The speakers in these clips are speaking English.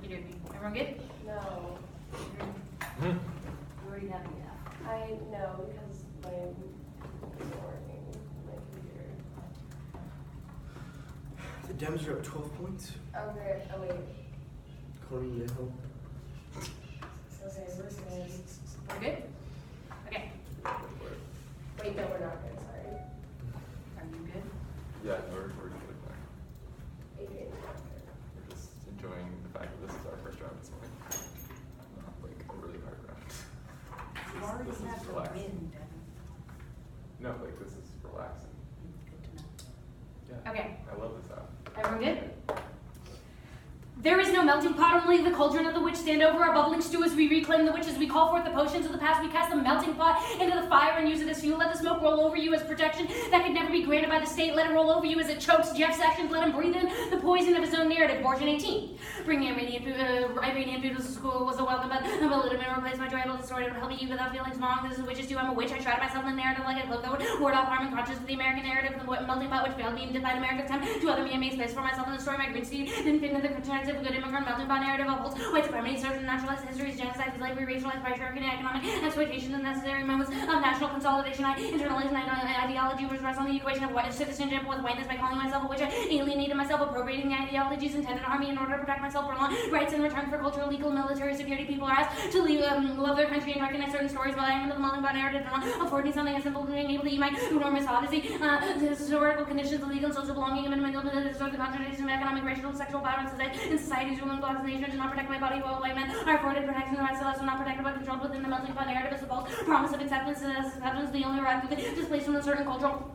Okie dokie. Everyone good? No. You already got the I know because my isn't working. My computer. The Dems are up 12 points. Oh, great. Oh, wait. According to Hill. Okay, we're good. We're good? Okay. Wait, no, we're not good. Sorry. Are you good? Yeah, we're totally fine. Adrian's not good. We're just enjoying the fact that this is our first round this morning. Not like a really hard round. You already This is have to relaxing. win, Devin. No, like this is relaxing. Good to know. Yeah. Okay. I love this app. Everyone good? There is no melting pot, only the cauldron of the witch. Stand over our bubbling stew as we reclaim the witches. We call forth the potions of the past. We cast the melting pot into the fire and use it as fuel. Let the smoke roll over you as protection that could never be granted by the state. Let it roll over you as it chokes Jeff's actions. Let him breathe in the poison of his own narrative. Portion 18. Bringing Iranian food to school was a welcome, but a little bit replaced my joyful story. It would help you without feeling small. This is witches do. I'm a witch. I shrouded myself in the narrative like a cloak that would ward off harm and conscious of the American narrative. The melting pot which failed me and defied America's time to other me and made space for myself in the story. My green seed didn't fit into the alternative good immigrant melting pot narrative upholds white supremacy, serves and naturalized histories, genocide, slavery, racialized patriarchy, and economic exploitation in necessary moments of national consolidation. I internalized my ideology, which rests on the equation of white citizenship with whiteness by calling myself a witch. I alienated myself, appropriating the ideologies intended to harm me in order to protect myself for long rights in return for cultural, legal, military security. People are asked to love their country and recognize certain stories, while I am the melting pot narrative afford me something as simple as being able to eat my enormous odyssey. Historical conditions of legal and social belonging and the contradiction of economic, racial, and sexual violence in society's ruling blocks and nations do not protect my body while white men are afforded protection. The rights of us are not protected but controlled within the melting pot narrative. Is the false promise of acceptance the only right to displaced from a certain cultural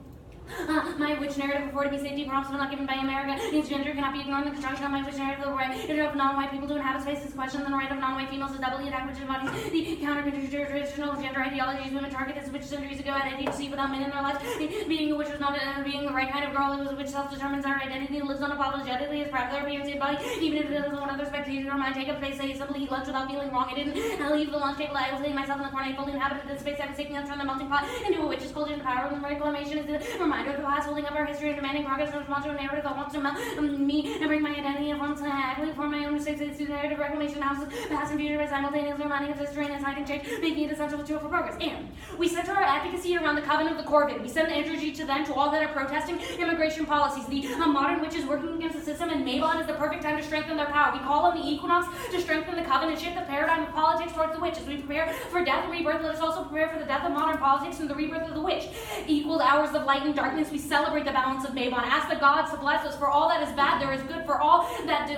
my witch narrative afforded me safety promise not given by America. Its gender cannot be ignored in the construction of my witch narrative. The right of non-white people to inhabit space is questioned, and the right of non-white females is doubly attacked, which embodies the counter-traditional gender ideologies women targeted as witch centuries ago at age C without men in their lives. Being a witch was not being the right kind of girl. It was a witch self-determines our identity and lives unapologetically, is proud of their appearance and body, even if it doesn't want other spectators or mind take up space. They simply eat lunch without feeling wrong. I didn't leave the lunch table. I was laying myself in the corner. I fully inhabited the space. I was taking turn the melting pot into a witch's cauldron. Power and reclamation is the reminder of the past, holding up our history and demanding progress in response to a narrative that wants to melt me and bring my identity and wants to actively form my own mistakes. It's the narrative reclamation houses past and future by simultaneously reminding us history and inciting change, making it essential tool for progress. And we center our advocacy around the coven of the Corvid. We send energy to them, to all that are protesting immigration policies. The modern witches working against the system, and Mabon is the perfect time to strengthen their power. We call on the equinox to strengthen the coven and shift the paradigm of politics towards the witch. As we prepare for death and rebirth, let us also prepare for the death of modern politics and the rebirth of the witch. Equal hours of light and darkness, we celebrate the balance of Mabon. Ask the gods to bless us. For all that is bad, there is good. For all that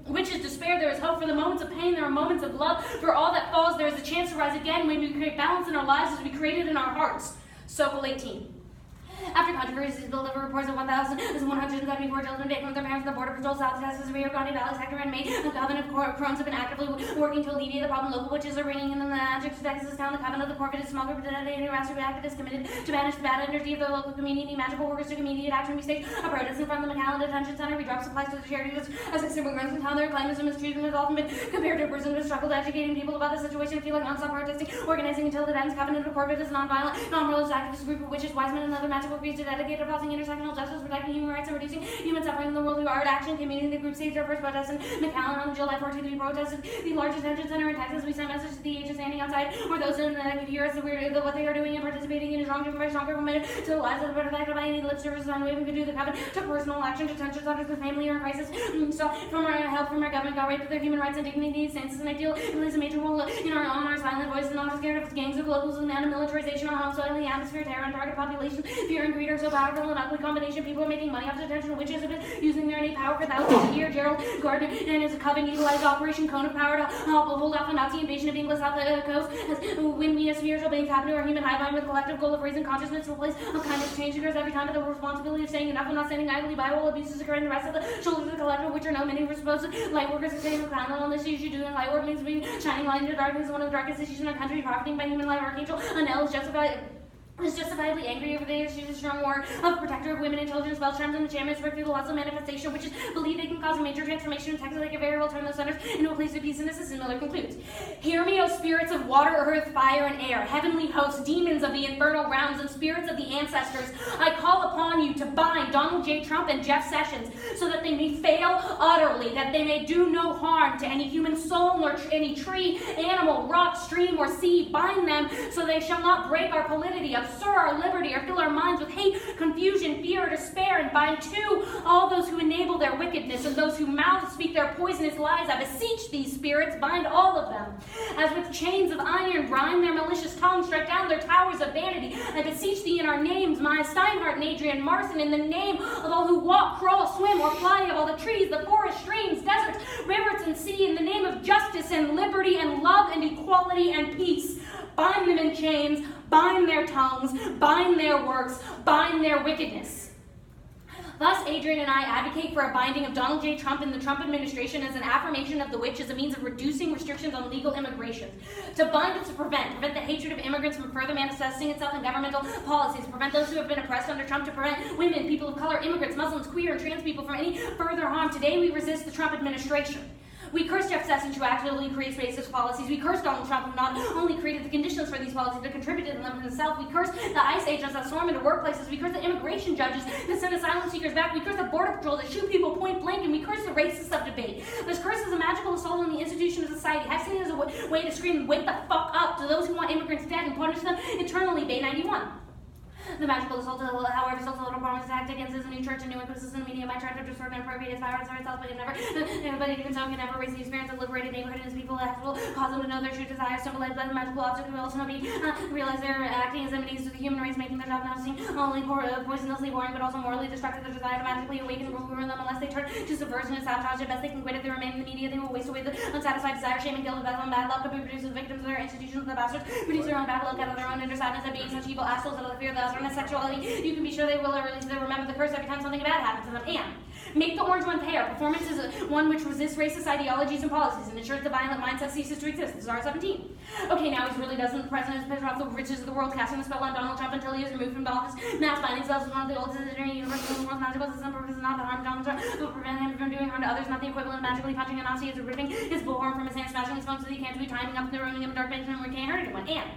witches despair, there is hope. For the moments of pain, there are moments of love. For all that falls, there is a chance to rise again when we create balance in our lives as we create it in our hearts. Sokol 18. After controversies built over reports of 1,174 children taken from their parents, the Border Patrol, South Texas, Rio Grande Valley sector, and Maine, the Coven of Crones have been actively working to alleviate the problem. Local witches are bringing in the magic to Texas town. The Coven of the Corvid is a small group of dedicated master activists committed to banish the bad energy of their local community. Magical workers took immediate action. We staged a protest in front of the McAllen Detention Center. We dropped supplies to the charities as immigrants in town. Their claim is mistreatment has often been compared to a person who struggled educating people about the situation. Feel like non-stop protesting, organizing until it ends. Coven of the Corvid is a non-violent, non-religious activist group of witches, wise men, and other magical creatures dedicated to passing intersectional justice, protecting human rights, and reducing human suffering in the world through art action. Community, the group staged our first protest in McAllen on July 14th. We protested the largest detention center in Texas. We sent messages to the agents standing outside, or those in that could hear us, what they are doing and participating in is wrong, driven by stronger committed to the lives of the protected by any lip service on waving could do. The Coven took personal action. Detention centers with family or in crisis. Sought from our help from our government, got raped with their human rights and dignity. Stances and ideal, and plays a major role in our silent voice, and not scared of gangs of locals and militarization on home soil in the atmosphere, terror and target population. Fear and greed are so powerful and ugly combination. People are making money off detention. Witches have been using their innate power for thousands a year. Gerald Gardner and his coven utilized Operation Cone of Power to hold off the Nazi invasion of England south coast. When we as spiritual beings happen to our human hive mind with the collective goal of raising consciousness to a place of kindness, change occurs every time, but the responsibility of saying enough and not standing idly by while abuses occur in the rest of the shoulders of the collective, which are no many supposed light workers are saying the plan on this issue doing light work means being shining light into darkness. One of the darkest issues in our country, profiting by human life. Archangel Anel is justified is justifiably angry over the issues of strong war of protector of women and children, spell charms and enchantments work through the laws of manifestation, which is believe they can cause a major transformation in text like a variable turn those centers into a place of peace and assistance. Miller concludes. Hear me, O spirits of water, earth, fire, and air, heavenly hosts, demons of the infernal realms, and spirits of the ancestors. I call upon you to bind Donald J. Trump and Jeff Sessions so that they may fail utterly, that they may do no harm to any human soul, nor any tree, animal, rock, stream, or sea. Bind them so they shall not break our polity, absur our liberty, or fill our minds with hate, confusion, fear, or despair, and bind too all those who enable their wickedness and those who mouths speak their poisonous lies. I beseech these spirits, bind all of them. As with chains of iron, grind their malicious tongues, strike down their towers of vanity. I beseech thee in our names, Maya Steinhardt and Adrian Marson, in the name of all who walk, crawl, swim, or fly, of all the trees, the forests, streams, deserts, rivers, and sea, in the name of justice and liberty and love and equality and peace. Bind them in chains, bind their tongues, bind their works, bind their wickedness. Thus, Adrian and I advocate for a binding of Donald J. Trump and the Trump administration as an affirmation of the witch as a means of reducing restrictions on legal immigration. To bind is to prevent the hatred of immigrants from further manifesting itself in governmental policies, prevent those who have been oppressed under Trump, to prevent women, people of color, immigrants, Muslims, queer, and trans people from any further harm. Today, we resist the Trump administration. We curse Jeff Sessions, who actively creates racist policies. We curse Donald Trump, who not only created the conditions for these policies, but contributed to them himself. We curse the ICE agents that storm into workplaces. We curse the immigration judges that send asylum seekers back. We curse the border patrol that shoot people point blank, and we curse the racists of debate. This curse is a magical assault on the institution of society. I've seen it as a way to scream, wake the fuck up, to those who want immigrants dead and punish them eternally. Bay 91. The magical assault, however, solves a little problem with tactic against a new church and new ecosystem media by trying to distort and appropriate its power and serve itself, but nobody can never raise the experience of liberated neighborhood and its people that will cause them to know their true desires, symbolized by the magical object, will also be realize they're acting as enemies to the human race, making their job not only poisonously boring, but also morally destructive. Their desire to magically awaken and ruin them unless they turn to subversion and sabotage. At best, they can quit. If they remain in the media, they will waste away the unsatisfied desire, shame, and guilt of battle and bad luck could be produced as victims of their institutions, the bastards produce their own bad luck out of their own inner sadness at being such evil assholes out of the fear of the otherness, sexuality. You can be sure they will release they remember the curse every time something bad happens to them. And make the orange one pay. Our performance is one which resists racist ideologies and policies and ensures the violent mindset ceases to exist. This is R17. Okay, now he really doesn't. The president is pissed off the riches of the world, casting the spell on Donald Trump until he is removed from office. Mass binding cells is one of the oldest engineering universes in the world's magical system. Purpose is not to harm Donald Trump, but prevent him from doing harm to others. Not the equivalent of magically punching a Nazi. It's ripping his bullhorn from his hand, smashing his phone so that he can't be timing up and ruining him in dark basement where he can't hurt anyone. And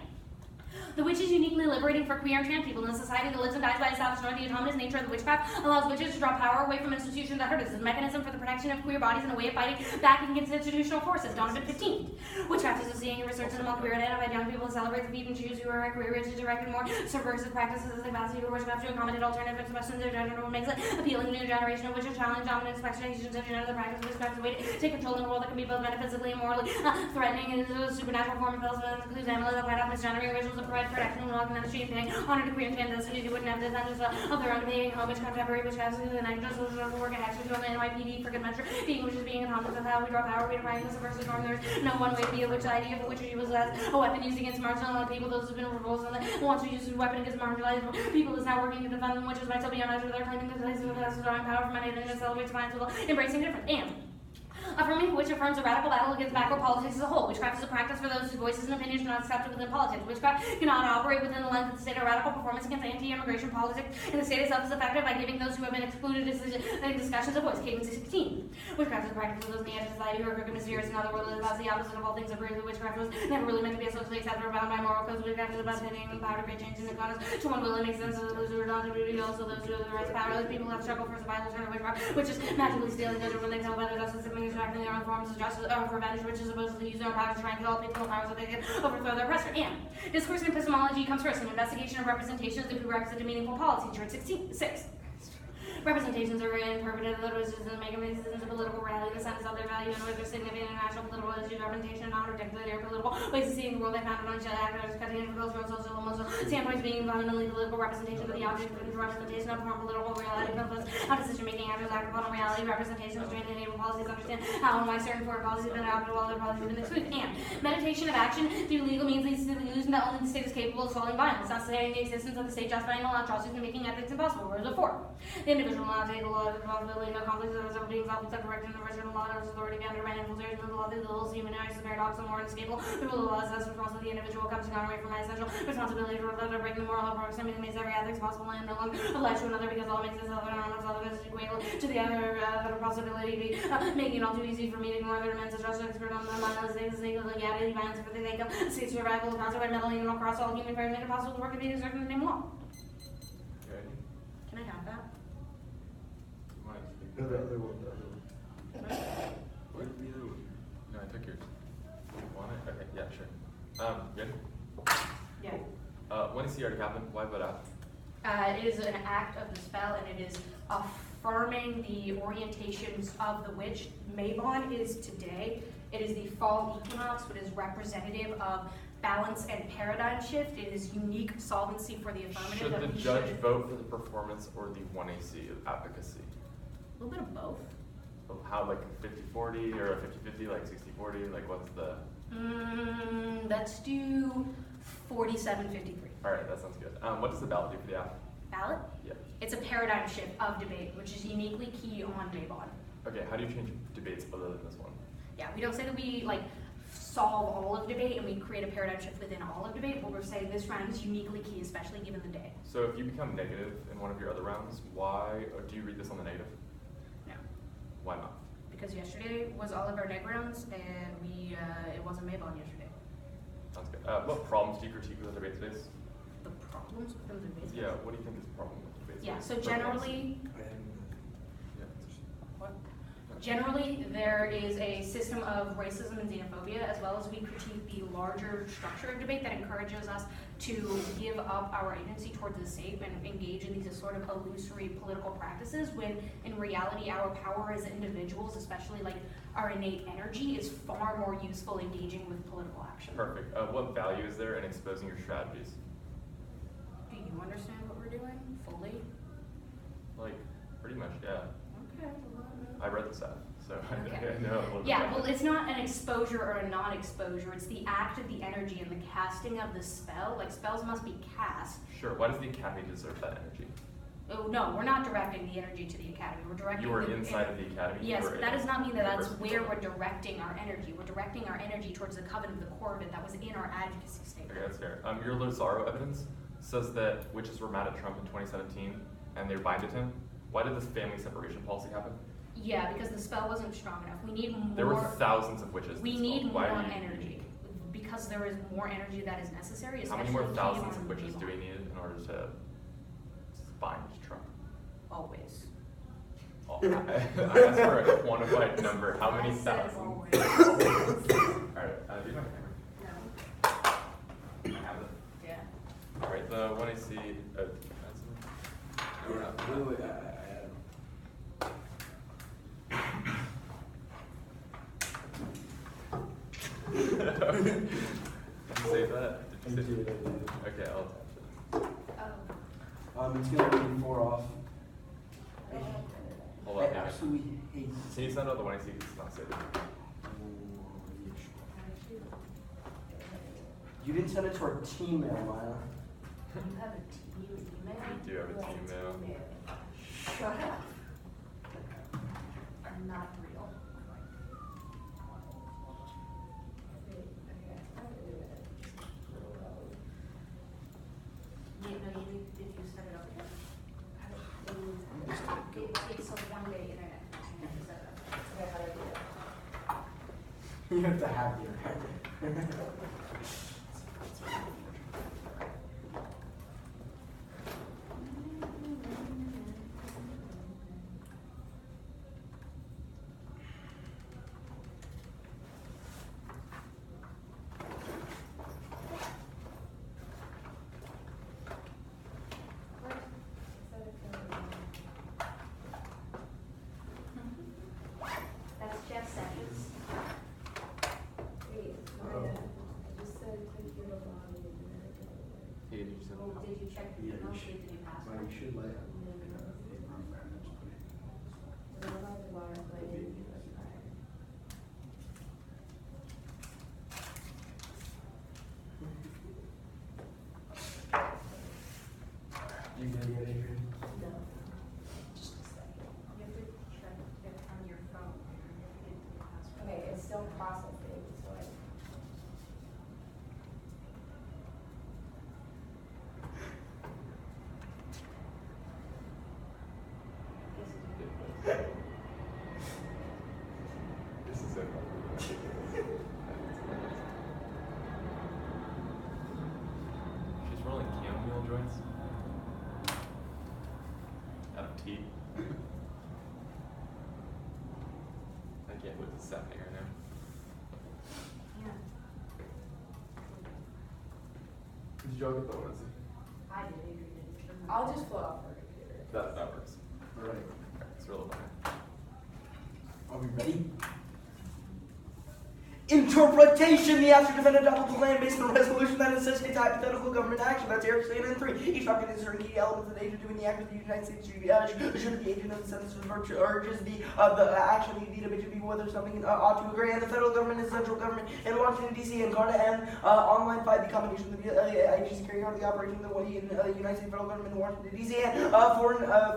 the witch is uniquely liberating for queer and trans people in a society that lives and dies by established norm. The autonomous nature of the witchcraft allows witches to draw power away from institutions that hurt us. It's a mechanism for the protection of queer bodies and a way of fighting back against institutional forces. Donovan 15. Witchcraft is seeing research among queer and identified young people to celebrate the feet and choose who are queer, to direct more subversive practices as the capacity for witchcraft to accommodate alternative expressions of gender, what makes it appealing to a new generation of witches, challenge dominant expectations of gender. The practice of witchcraft is a way to take control in a world that can be both metaphysically and morally threatening. It is a supernatural form of spells that includes amulets that fight off misgenerating rituals that provide protection and welcome. The street paying honor to queer and trans destinies who wouldn't have the advantage of their own being home, which contemporary, which has and actors, social work, and actually on the NYPD for good measure, being which is being autonomous of how we draw power, we define this versus norm. There's no one way to be a witch. The idea of the witch was as a weapon used against marginalized people, those who've been revolted, and that wants to use a weapon against marginalized people is now working to defend them, witches might still be on measure. They're claiming the places of the drawing power from anything that celebrates defiance with embracing different. And affirming which affirms a radical battle against backward politics as a whole. Witchcraft is a practice for those whose voices and opinions are not accepted within politics. Witchcraft cannot operate within the lens of the state of radical performance against anti-immigration politics, and the state itself is effective by giving those who have been excluded discussions of voice. Cadence 16. Witchcraft is a practice for those in the edge of society who are crooked, mysterious, and otherworldly. About the opposite of all things that brings the witchcraft was never really meant to be a socially accepted or bound by moral codes. Witchcraft is about pinning the power to create change in the economy. To one will it makes sense of those who are not to be also those who have the right to power. Those people who have struggled for survival turn to witchcraft, which is magically stealing those when they tell by their justice and extracting their own forms of justice for revenge, which is supposedly use their power to try and kill all people powers that they can overthrow their oppressor. And discourse and epistemology comes first. An investigation of representations of prerequisite to meaningful policy. Chart 6. Representations are interpreted as making decisions of political reality in the sense of their value and with their significant international political issues. Representation not particularly their political ways of seeing the world they founded on actors cutting into cultural, social, and emotional standpoints being fundamentally political representation of the object of the representation of form political reality influence how decision-making actors act upon reality. Representations trained to enable policies understand how and why certain foreign policies have been adopted while other policies have been excluded. And meditation of action through legal means leads to the illusion that only the state is capable of solving violence, not stating the existence of the state justifying all atrocities and making ethics impossible. Whereas before, the individual shall not take the law as responsibility, no conflicts of himself being self-accepted, direction, and version of law, and authority, under my infiltration of the law, through the whole human race, the paradox, and more inescapable. The rule of law is thus responsible, the individual comes to away from my essential responsibility to reflect or break the moral law, proximity makes every ethics possible, and no longer obliged to another because all makes itself and on itself is equal to the other possibility, making it all too easy for me to ignore their immense justice, expert on the mind, the sake of legality, violence, for the sake of state survival, conservation, meddling across all human affairs, make it possible to work to be exerted in the name of law. Okay. Can I have that? Mike. No, the other one. What? No, I took yours. You want it? Okay, yeah, sure. Good? Yeah. When is the already happened? Why but after? It is an act of the spell, and it is affirming the orientations of the witch. Mabon is today. It is the fall equinox, which is representative of balance and paradigm shift. It is unique solvency for the affirmative. Should that the we judge should- vote for the performance or the 1AC of advocacy? A little bit of both. How, like 50-40 or a 50-50, like 60-40? Like what's the... Let's do 47-53. Alright, that sounds good. What does the ballot do for the app? Ballot? Yeah. It's a paradigm shift of debate, which is uniquely key on Mabon. Okay, how do you change debates other than this one? Yeah, we don't say that we like solve all of debate and we create a paradigm shift within all of debate, but we're saying this round is uniquely key, especially given the day. So if you become negative in one of your other rounds, why, or do you read this on the negative? No. Why not? Because yesterday was all of our neg rounds and we it wasn't Mabon yesterday. Sounds good. What problems do you critique with the debate space? The problems with the debate. Yeah, what do you think is the problem with the debate Yeah, space? so generally Yeah. what? Generally, there is a system of racism and xenophobia, as well as we critique the larger structure of debate that encourages us to give up our agency towards the state and engage in these sort of illusory political practices, when in reality our power as individuals, especially like our innate energy, is far more useful engaging with political action. Perfect. What value is there in exposing your strategies? Do you understand what we're doing fully? Like, pretty much, yeah. Okay. I read the stuff, so Okay. I know a little bit Yeah, about well, it. it's not an exposure or a non-exposure. It's the act of the energy and the casting of the spell. Like, spells must be cast. Sure, why does the Academy deserve that energy? Oh, no, we're not directing the energy to the academy. We're directing You are the inside of the Academy? You Yes, are but that in does not mean that that's university. where we're directing our energy. We're directing our energy towards the covenant of the core of it that was in our advocacy statement. Okay, that's fair. Your Lazaro evidence says that witches were mad at Trump in 2017 and they binded him. Why did this family separation policy happen? Yeah, because the spell wasn't strong enough. We need more. There were thousands of witches. in We this need world. more Why are you energy. unique? Because there is more energy that is necessary. How many more especially thousands on of witches Mabon. do we need in order to bind Trump? Always. Oh, I asked for a quantified number. How many I said thousands? always. Alright, do you have a camera? No. I have it. Yeah. Alright, the 1AC. Wait, I had Did you save that? Did you save it. Okay, I'll attach it. Oh. It's gonna be 4 off. Hold I on, hang on. absolutely hate Can you send out the 1AC? It's not saved. You didn't send it to our team mail, Maya. You have a team email? We do have a team mail. Shut up. I'm not real. No, you need, if you set it up yet. It's a one-day internet. You have to set it up. You have to have your That's Jeff Sessions. Wait, Maya, I just said click your body and then it goes away. Hey, did you send Oh, did you check the Yeah, email? you should. Did you pass Maya, it? you should let him. What about the Wi-Fi and the You gonna get it here? No. Just a processing, so like. This is it. She's rolling chamomile joints. Out of tea. I can't believe this is happening right now. Did you all get the ones? I did, Adrian did. I'll just flow off our computer. That works. Alright. Okay, it's really fine. Are we ready? Interpretation. The after defendant adopted the plan based on a resolution that necessitates hypothetical government action. That's Eric stated in 3. Each document is certain key elements of the agent doing the act of the United States should the agent of the sentence urges the action of the debate to be whether something ought to agree. And the federal government is the central government in Washington, D.C. and Carta and online 5. The combination of the agency carrying out the operation of the United States federal government in Washington, D.C. and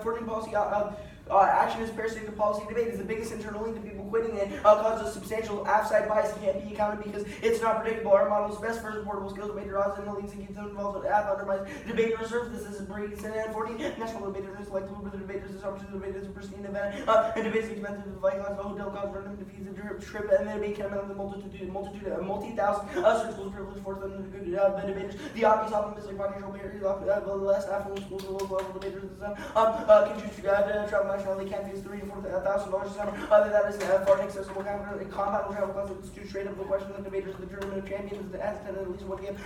foreign policy action is parasitic policy debate is the biggest internal link to people quitting and causes substantial offside bias and can't be accounted because it's not predictable. Our model is best for portable skills, major odds and the links and keeps them involved with app undermines debate reserves. This is Brady Senate 14. National debaters like the debaters is opportunity to debate is a pristine event and debates expensive fight costs, hotel costs, random defeats, a trip, and the debate can amount to multi-thousand circles privilege for them to good debaters. The obvious optimistic financial barriers, the less affluent schools, the local level debaters, can choose to travel nationally, can't use $3,000 to $4,000 a summer. That is far accessible compound travel costs to straight up the question of debaters, the tournament of champions, the as attended at least one game.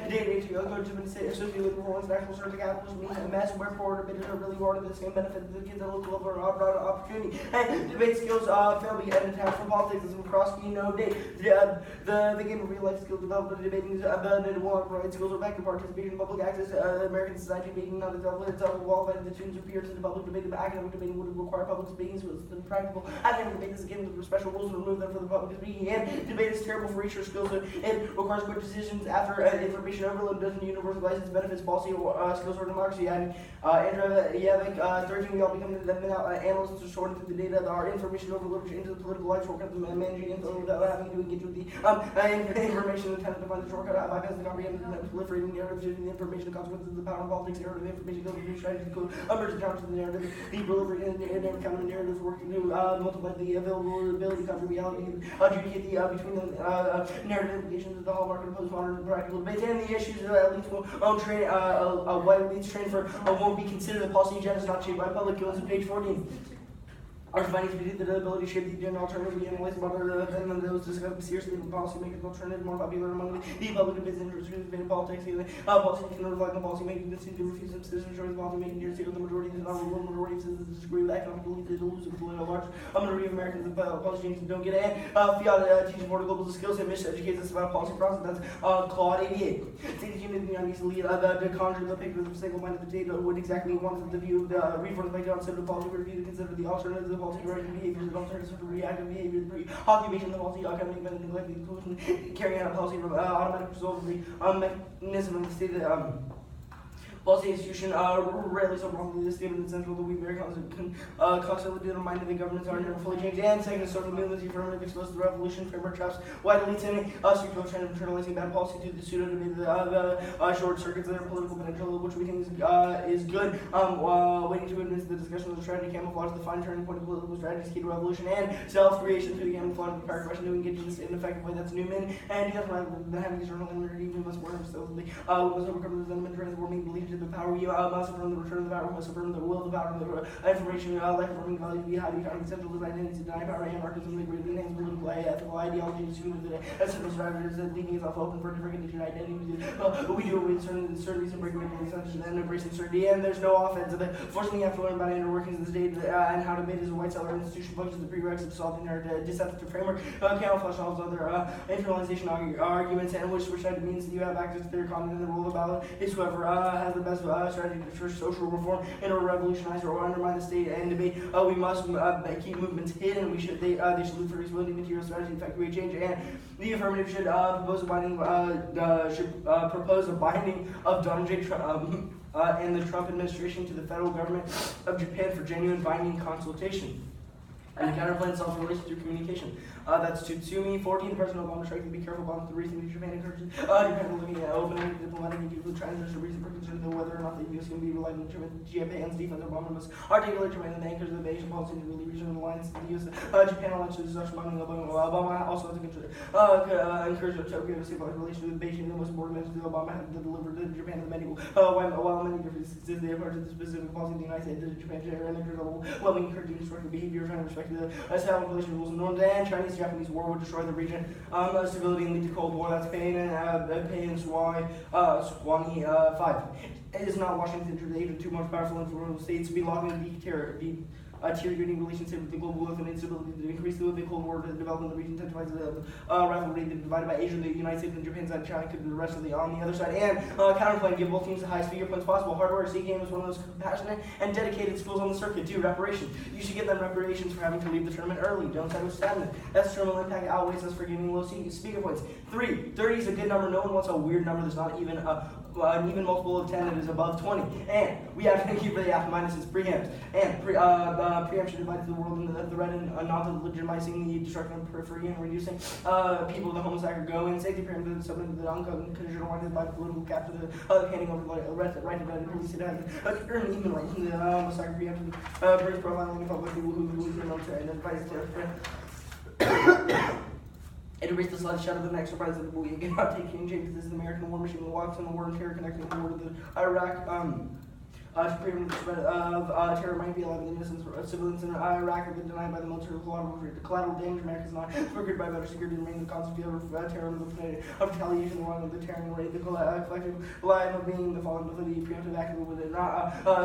Day to go to associated with performance, national search capitalism means a mess where forward debaters are really awarded the same benefit that the kids at local level are broad opportunity. And debate skills fail to get into town for politics as a cross-key no date. The game of real life skills developed debating abandoned war right skills are back to participation in public access. American society being not itself qualified the students or peers in the public debate. The academic debating would require public speaking skills than practical. Academic debate is again with special rules to remove them from the public speaking. And debate is terrible for research skills. It requires quick decisions after information overload doesn't universalize its benefits, policy, skills, or democracy. And Andrea, 13, we all become analysts are sorting through the data. Our information overload into the political life shortcuts and managing info without having to engage with the information intended to find the shortcut. Bypass the comprehensive and proliferating narrative using the information, the consequences of the power of politics, narrative, the information, goes to strategy, emergent down to the narrative, the proliferating and counter narratives working to multiply the availability, counter reality, adjudicate the between the narrative implications of the hallmark of postmodern practical debates, and the issues that leads to train, why leads train for won't be considered the policy agenda is not shaped by public goods on page 14. Our findings believe that the ability to shape the general alternative be analyzed more than those discussed seriously with policymakers. Alternative more popular among the public and business interests in politics. Policy can reflect on policymaking decisions to refuse some citizens' choice. Policymaking here the majority of the majority of citizens disagree with economic beliefs. They lose a large majority of Americans and policy changes don't get in. Fiat teaching more global skills and miseducates us about policy process. That's Claude 88. State unity on easily to conjure the picture of a single-minded data would exactly want the view of the reforms by concept of policy review to consider the alternatives of policy-directed behaviors and alternatives to reactive behavior, the occupation of the policy, academic method, neglect, the inclusion, carrying out a policy from automatic result of the mechanism of the state policy institution, rarely so wrongly the statement is central that we very constantly determine that the governments are never fully changed. And second, social movements, the affirmative exposed to the revolution, framework traps, wide elites, and circular trend of internalizing bad policy to the pseudo debate, the short circuits that are political potential, which we think is good. Waiting to admit the discussion of the strategy camouflage, the fine turning point of political strategies, key to revolution, and self-creation through the camouflage of the power question to engage in this in an effective way. That's Newman. And yes, rather than having external immunity, we must warn ourselves. We must overcome the sentiment trends we're being believed to the power. We must affirm the return of the power. We must affirm the will of the power. The information, life affirming value to be highly founded, centralist identity, deny power, anarchism, the greatly enhanced political ethical ideology, the student of the central strategies that leaving itself open for different condition identity. We do it with certainties and breaking away from assumptions and embracing certainty. And there's no offense. Forcing you have to learn about inner workings of the state and how debate as a white seller institution functions the prerequisite to solving our deceptive framework. Camouflage all those other internalization arguments, and which that means that you have access to their content. And the rule of the ballot is whoever has the best strategy for social reform and or revolutionize or undermine the state and debate. We must keep movements hidden. They should look for responsibility, material strategy, effective way change, and the affirmative should propose a binding of Donald J. Trump and the Trump administration to the federal government of Japan for genuine binding consultation. And the counterplan self-relation through communication. That's Tsutsumi. 14, President Obama strikes be careful about the recent Japan encourages Japan to looking at opening diplomatic and people trying to reason for concern though whether or not the U.S. can be relied on Japan's defense. Obama must articulate Japan and the anchors of the Asian policy to really regional alliance in the U.S. Japan elections such among Obama also has to encourage Tokyo to stabilize relations with Beijing. The most important message that Obama had to deliver to Japan and many while many differences they are part of the specific policy of the United States and Japan share and encouraging encouraging constructive behavior trying to respect the established relations rules and norms and Chinese-Japanese war would destroy the region. Stability and lead to Cold War. That's Payne and Swanee 5. It is not Washington to the age of two most powerful and influential states to be locked in deteriorating relationship with the global North and instability to increase the Cold War to develop in the region intensifies the rivalry divided by Asia, the United States and Japan side, China could be the rest of the on the other side. And counterplan, give both teams the highest figure points possible. Hardware CKM is one of those compassionate and dedicated schools on the circuit. 2, reparations. You should give them reparations for having to leave the tournament early. Don't side with stagnant. That's terminal impact outweighs us for giving low speaker points. 3, 30 is a good number. No one wants a weird number that's not even an even multiple of 10 that is above 20. And we have to keep for the F minuses preempt. And preemption divides the world into the threat and not legitimizing the destruction of periphery and reducing people to homosexual go and safety preemptive subject to the unconditional right by political cap to the handing over the right to the police to earn even right from the homosexual preemptive brings profiling in public people who to identify as terrorists. It erased the slight shadow of the next surprise of the movie. Again, not taking changes. This is the American war machine that walks in the war and terror connecting the war to the Iraq. To prevent the spread of terror might be allowed the innocent civilians in Iraq have been denied by the military collateral damage. America is not triggered by better security to remain the cause of terror of retaliation, the wrong of the terror rate, the collective life of being the fallen with the preemptive act with it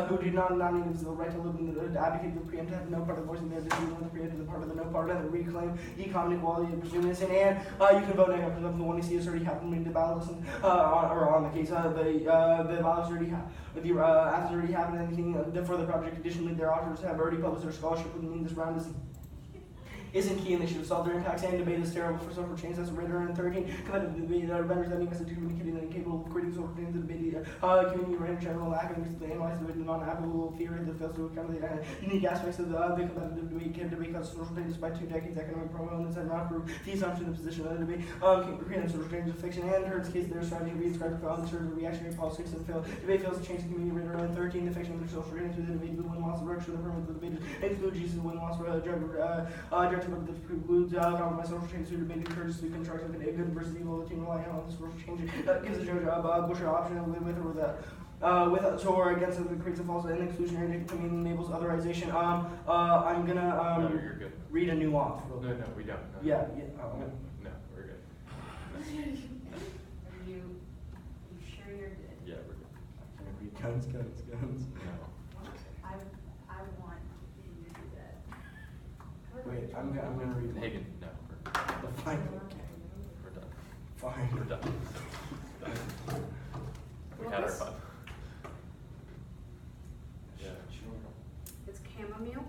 who do not need the right to live in the advocate the preemptive have no part of voicing their decision with the preemptive the part of the no part and the reclaim economic equality and pursuing this and you can vote no after the one you see has already happened in the ballots and on the case of the ballots already have after already happened anything for the project. Additionally, their authors have already published their scholarship, meaning this round isn't key and they should have solved their impacts and debate is terrible for social change. That's Ritter and 13. Competitive debate vendors that message communicating and capable of creating social change. The debate community ran general academics to analyze the non-applicable theory that fails to account for the unique aspects of the competitive debate. Can debate cause social changes by 2 decades. Economic proponents have not proved the assumption of the position of the debate. Creating social change of fiction and Herd's case their strategy to be described for other of reactionary politics and fail. Debate fails to change the community. Ritter and 13. The fiction of the social change through the debate. The one wants to work through the permit of the debate. Include Jesus. The one wants to the precludes compromise social change through debate encourages the construction of a good versus evil. The team relying on this social change gives the judge a Bush option and with or without or against it creates a false and exclusionary community enables otherization. I'm gonna no, you're good. Read a new off. No, we don't. No. Yeah. No, we're good. Are you sure you're good? Yeah, we're good. Read guns. No. I want you to do that. Wait, I'm gonna read Hagen, no. the final. We're done. Fine. We're done. We had our fun. Yeah. It's chamomile.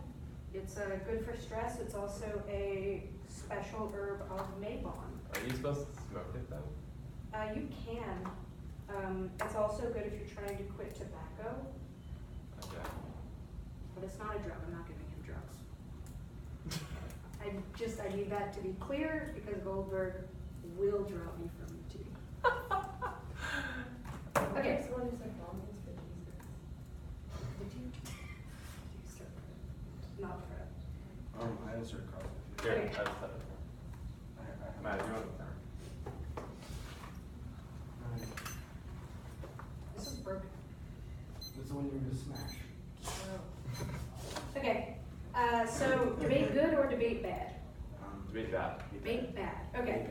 It's good for stress. It's also a special herb of Mabon. Are you supposed to smoke it though? You can. It's also good if you're trying to quit tobacco, Okay. but it's not a drug. I'm not giving him drugs. I need that to be clear because Goldberg will drop me from TV. Okay. So what is that bomb is for Jesus? Did you start? Not Fred. I answered Carl. Here, Okay. I just had it. Matt, do you want to This is broken. This is the one you were gonna smash. Okay. So debate good or debate bad? debate that? Debate bad. Okay.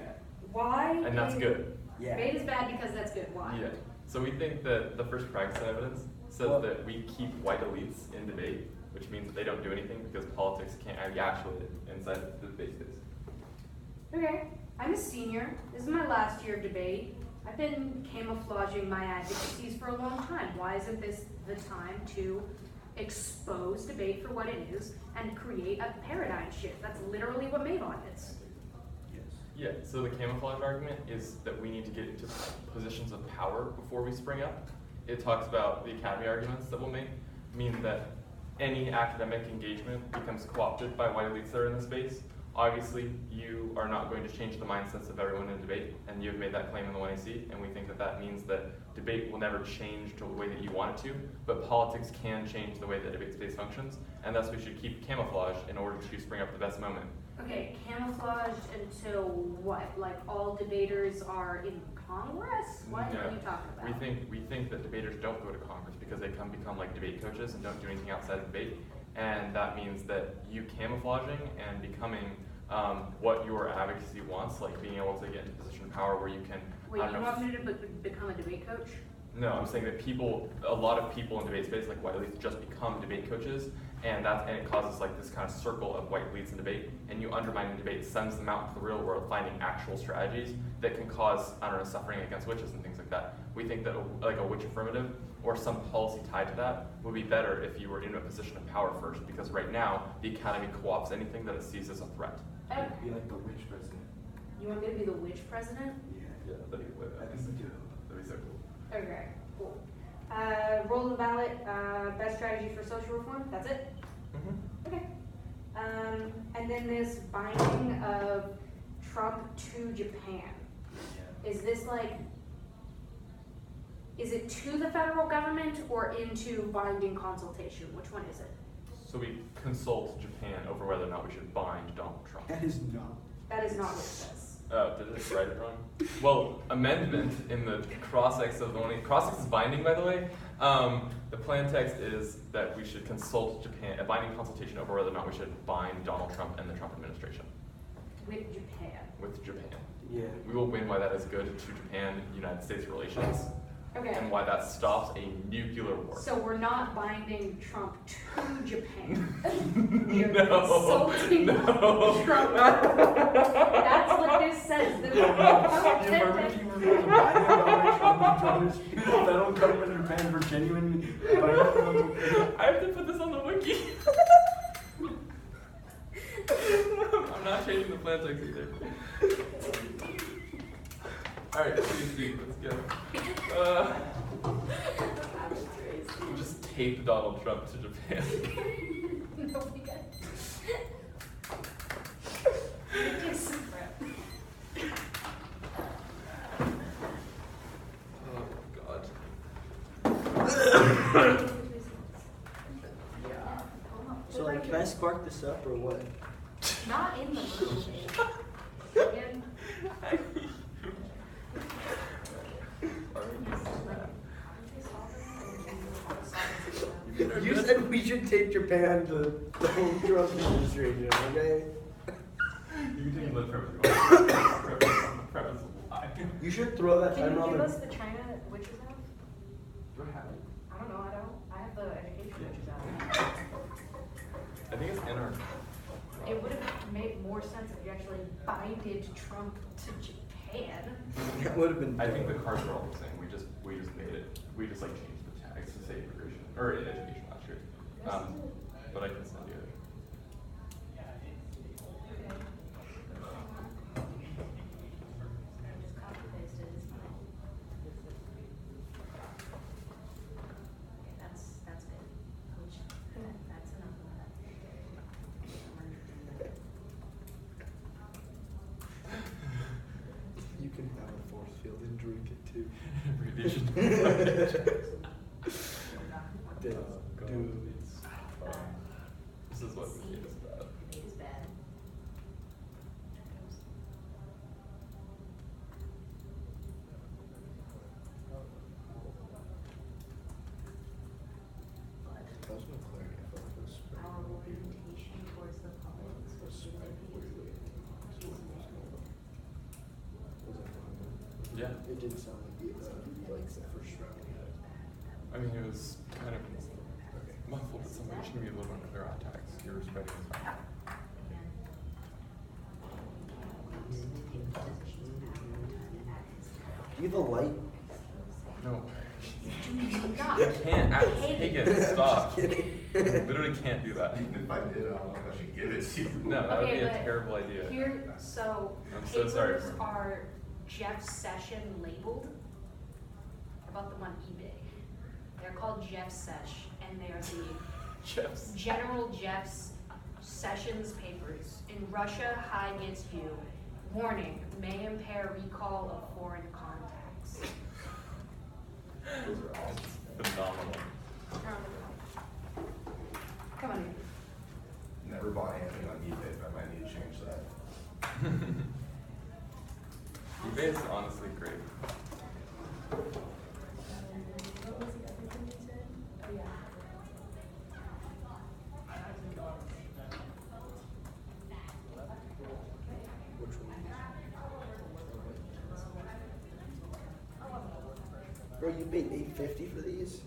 Why? And that's good. Yeah. Debate is bad because that's good. Why? Yeah. So we think that the first practice evidence says that we keep white elites in debate, which means that they don't do anything because politics can't actually inside the debate space. Okay. I'm a senior. This is my last year of debate. I've been camouflaging my advocacies for a long time. Why isn't this the time to expose debate for what it is and create a paradigm shift? That's literally what Mavon is. Yeah, so the camouflage argument is that we need to get into positions of power before we spring up. It talks about the academy arguments that we'll make, mean that any academic engagement becomes co-opted by white elites that are in the space. Obviously, you are not going to change the mindsets of everyone in debate, and you've made that claim in the 1AC, and we think that that means that debate will never change to the way that you want it to, but politics can change the way that debate space functions, and thus we should keep camouflaged in order to spring up the best moment. Okay, camouflaged until what? Like all debaters are in Congress? What No. are you talking about? We think that debaters don't go to Congress because they become like debate coaches and don't do anything outside of debate. And that means that you camouflaging and becoming what your advocacy wants, like being able to get into a position of power where you can. Wait, I don't you know, want me to become a debate coach? No, I'm saying that a lot of people in debate space, like white elites, just become debate coaches, and it causes like this kind of circle of white elites in debate, and you undermining debate sends them out into the real world, finding actual strategies that can cause, I don't know, suffering against witches and things like that. We think that like a witch affirmative or some policy tied to that would be better if you were in a position of power first, because right now the academy co-opts anything that it sees as a threat. Okay. Be like the witch president. You want me to be the witch president? Yeah, that'd be I think we do. That'd be so cool. Okay, cool. Roll the ballot, best strategy for social reform, that's it? Mm-hmm. Okay. And then this binding of Trump to Japan. Is this like, is it to the federal government or into binding consultation? Which one is it? So we consult Japan over whether or not we should bind Donald Trump. That is not. That is not what it says. Did it write it wrong? Well, amendment in the cross-ex of the one. Cross-ex is binding, by the way. The plan text is that we should consult Japan, a binding consultation over whether or not we should bind Donald Trump and the Trump administration. With Japan. With Japan. Yeah. We will win why that is good to Japan-United States relations, Okay. and why that stops a nuclear war. So we're not binding Trump to Japan. No, You're consulting no. Trump. That's what this says. The federal government in Japan for genuinely. I have to put this on the wiki. I'm not changing the plan text either. Alright, please, let's go. We'll just tape Donald Trump to Japan. Nobody got it. Some prep. Oh, God. So like, can I spark this up or what? Not in the room. Again. You said we should take Japan to the whole Trump administration, okay? You can take the preface. Preface is a lie. You should throw that Can you timer on give the. us the China witches out? Do I have it? I don't know, I don't. I have the education Yeah. witches out. I think it's in our. It would have made more sense if you actually binded Trump to Japan. That would have been. I think the cards are all the same. We just made it. We just like changed the tags to say immigration or education last year. But I can send you it. Just copy pasted, it's fine. Okay, that's good. Which, that's enough of that. You can have a force field and drink it too. Abbreviation. Dude. This is what we is bad. Debate is bad. That was no clarity. I felt like it was spread. Our orientation towards the public is Was spread way. Was that fun? Yeah. It didn't sound like the first round. I mean, it was kind of muffled, but somebody should be a little more clear on tags. You're spreading this out. Do you have a light? No. Stop. You can't. hate Hagen, it. stop. Just You kidding. literally can't do that. If I did, I don't think I should give it to you. No, that would be Okay, a but terrible idea. Here, so I'm so sorry papers for- are Jeff Session labeled. I bought them on eBay. They're called Jeff Sesh, and they are the Jeffs. General Jeff's Sessions papers. In Russia, high gets you. Warning, may impair recall of foreign contacts. It's phenomenal. Come on. Never bought anything on eBay, but I might need to change that. eBay is honestly great. What was the other thing you said? Oh, yeah. Which one? Bro, you paid $850 for these?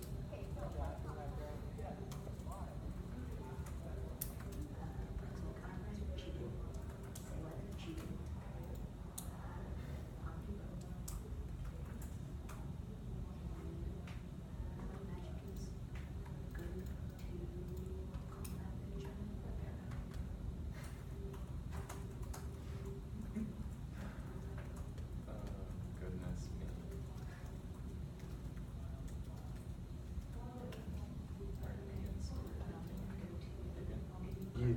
Goodness me. You.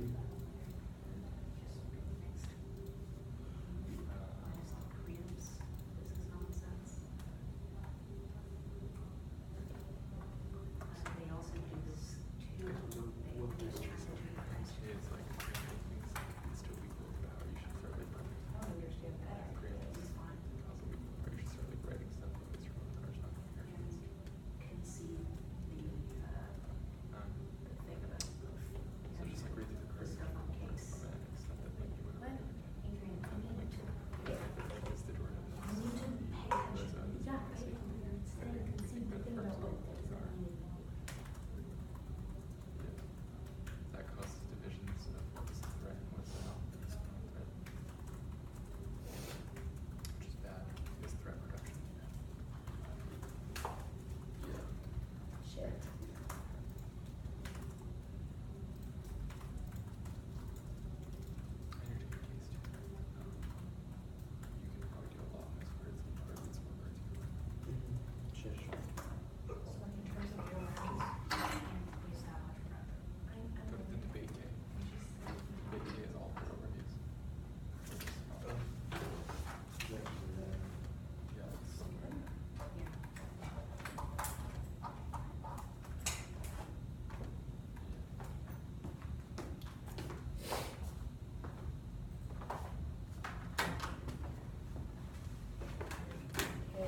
They also do this too. They just try to do it. It's like it's still equal to how you should start like I don't understand that. It's fine. also or you should start like writing stuff like this from the cars not here. Can see the thing about So just like read through the cars stuff on case. from an extent that like you would What? Adrian, kind of like like is the door you need to pay attention. Yeah, right. Stay and see the thing about what things are. That causes divisions of what's the threat and what's not threat. Which is bad, is threat reduction. Shit. And you're taking case too. You can probably do a lot less words than words more words. Sure. So like in terms of your Use that much prep. Go to the debate day. Debate day is all for overviews. Yeah, it's somewhere. Okay.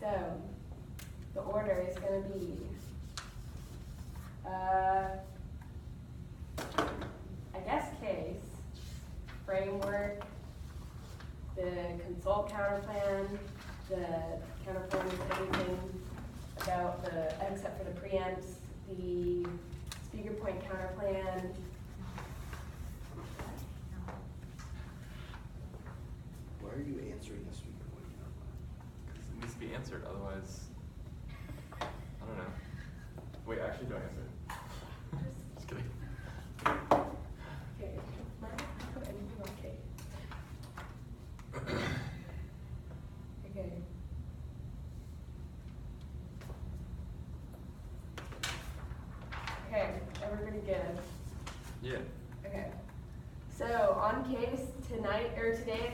So, the order is gonna be, I guess case, framework, the consult counter plan, the counter plan is everything about the, except for the preempts, the speaker point counter plan. Why are you answering this week? Because it needs to be answered, otherwise, I don't know. Wait, actually, don't answer it. Just kidding. Okay, why did I put anything on K? Okay. Okay, everybody good? Yeah. Okay. So on case tonight or today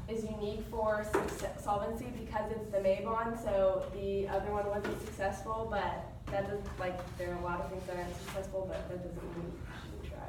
is unique for solvency because it's the May bond. So the other one wasn't successful, but that doesn't there are a lot of things that aren't successful, but that doesn't mean you shouldn't try.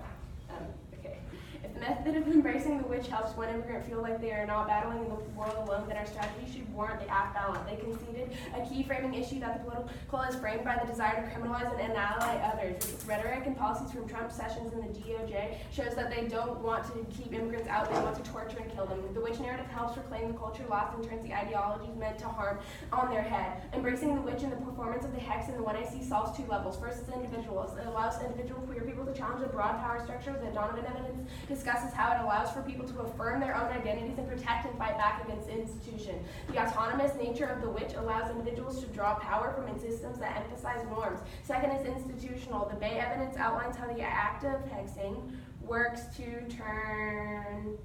Okay. If the method of embracing the witch helps one immigrant feel like they are not battling the world alone, then our strategy should warrant the aft balance. They conceded a key framing issue that the political is framed by the desire to criminalize and annihilate others. Rhetoric and policies from Trump, Sessions, and the DOJ shows that they don't want to keep immigrants out, they want to torture and kill them. The witch narrative helps reclaim the culture lost and turns the ideologies meant to harm on their head. Embracing the witch in the performance of the hex and the 1AC solves two levels. First is individuals. It allows individual queer people to challenge the broad power structure. The Donovan evidence discusses how it allows for people to affirm their own identities and protect and fight back against institution. The autonomous nature of the witch allows individuals to draw power from systems that emphasize norms. Second is institutional. The Bay evidence outlines how the act of hexing works to turn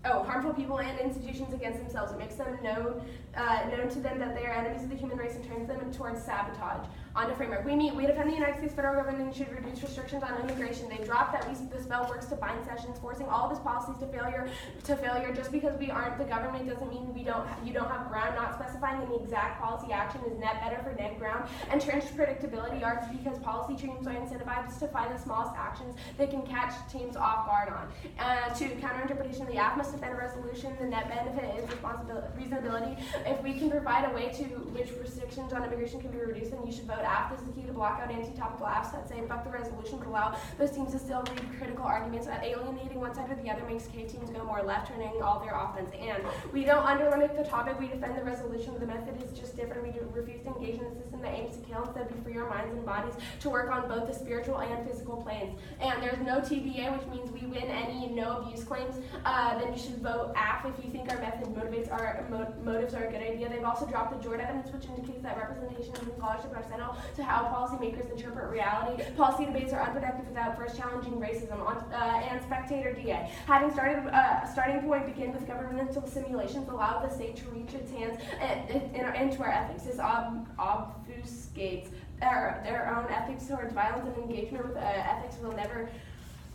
harmful people and institutions against themselves. It makes them known to them that they are enemies of the human race and turns them towards sabotage. On to framework. We defend the United States federal government should reduce restrictions on immigration. They dropped that the spell works to bind sessions, forcing all of his policies to failure. Just because we aren't the government doesn't mean you don't have ground. Not specifying any exact policy action is net better for net ground. Entrenched predictability are because policy teams are incentivized to find the smallest actions they can catch teams off guard on. To counterinterpretation, the act must defend a resolution. The net benefit is reasonability. If we can provide a way to which restrictions on immigration can be reduced, then you should vote aft. This is the key to block out anti-topical apps that say fuck the resolution, but allow those teams to still read critical arguments that alienating one side or the other makes K teams go more left, turning all their offense. And we don't underlimit the topic, we defend the resolution. The method is just different. We refuse to engage in a system that aims to kill. Instead, we free our minds and bodies to work on both the spiritual and physical planes. And there's no TBA, which means we win any no abuse claims. Then you should vote AF if you think our method motives are a good idea. They've also dropped the Jord evidence, which indicates that representation and scholarship are central to how policymakers interpret reality. Policy debates are unproductive without first challenging racism. And spectator DA. Having starting point begin with governmental simulations allow the state to reach its hands into our ethics. This obfuscates their own ethics towards violence, and engagement with ethics will never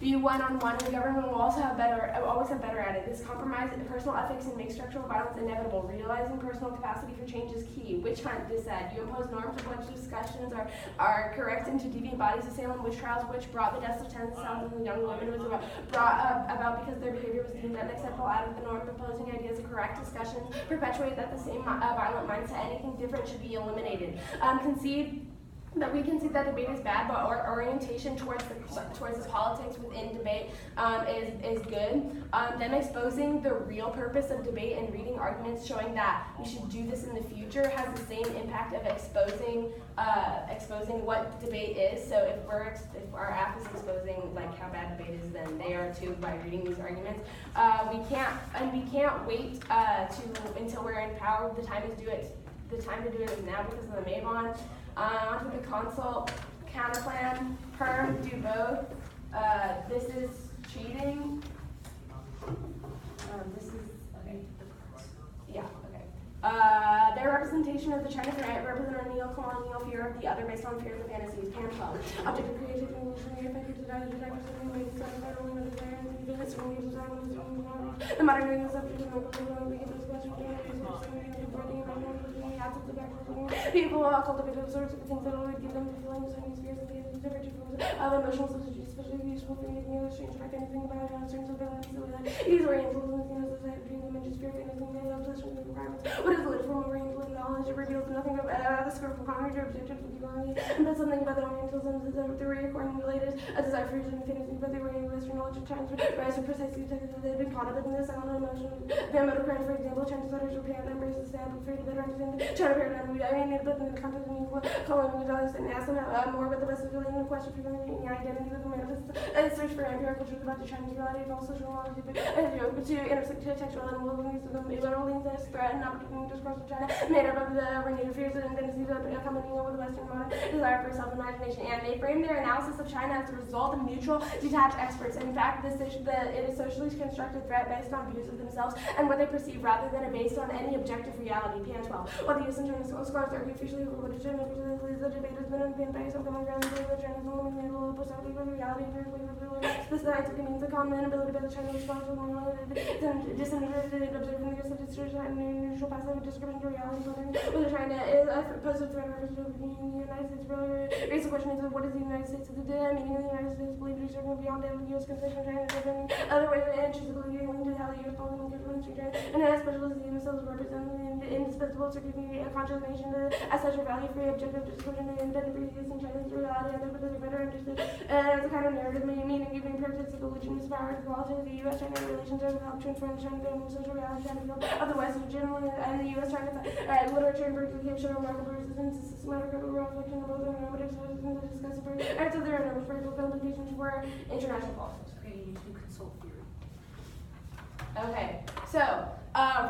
be one-on-one, and the government will always have better at it. This compromise in personal ethics and makes structural violence inevitable. Realizing personal capacity for change is key. Witch hunt, this said. You impose norms of which discussions are correct into deviant bodies. The Salem witch trials, which brought the deaths of tens of thousands of young women, was brought about because their behavior was deemed unacceptable out of the norm. Proposing ideas of correct discussions perpetuate that the same violent mindset, anything different should be eliminated. We concede that debate is bad, but our orientation towards the politics within debate is good. Them exposing the real purpose of debate and reading arguments showing that we should do this in the future has the same impact of exposing what debate is. So if our app is exposing like how bad debate is, then they are too by reading these arguments. We can't wait until we're in power. The time to do it is now because of the Mavon. Onto the consult, counterplan, perm, do both. This is cheating. This is, okay. Yeah, okay. Their representation of the China threat represent a neo-colonial fear of the other based on fears and fantasies. Pan 12. Object of creativity, evolutionary effective to die, the modern New subject people cultivate those sorts of things that will give them the feelings and fears and feelings of emotional substitutes, especially useful for making others change back anything about how certain surveillance these orientals and things that have dreams, images, fear, anything they love, possessions, and requirements. What is lit from oriental knowledge? It reveals nothing about the scope of concrete or objective of humanity, but something about the orientals and the theory according to the latest, a desire for using fantasy, but the oriental Western knowledge of China's rise and precisely detected that they've been caught up in this element of emotion. The motor crime, for example, Chinese letters or paradigm embraces the sample for to better understand the China paradigm. But in the context of meaningful calling dollars and ask them more about the best of the question for the identity of the manifest search for empirical truth about the Chinese reality of all social knowledge, but to intersect textual and willingness of the literal links threat and opportunity discourse of China, made up of the renewed fears and tendencies of accompanying with the Western modern desire for self-imagination. And they frame their analysis of China as a result of neutral, detached experts. In fact, it is socially constructed threat based on views of themselves and what they perceive rather than based on any objective reality. Pan 12. While the U.S. and China scholars argue officially over what China the debate has been unpinned by some common ground that China's only made possibility for reality and the scientific means of common ability by the Chinese scholars disinterested observing the use of distortion and neutral passive description to reality, whether China is a positive threat representative of the United States. Raise the question is what is the United States of the day? Meaning the United States believe to be certain beyond the U.S. concession China governing other ways and intrinsically linked to how the U.S. policy and government China and as specialists themselves represent the indispensable circuitry a conscious nation as such a value-free objective discussion and independent previous in China's reality and therefore better understood as a kind of narrative meaning giving practice of the legitimacy power of the politics of the U.S.-China relations have helped transform the China government social reality of the West generally and the U.S.-China literature and perspective show remarkable resistance to systematic reflection of both the normative sources and the discussive parts of their practical implications for international politics. Okay, you need to consult theory. Okay, so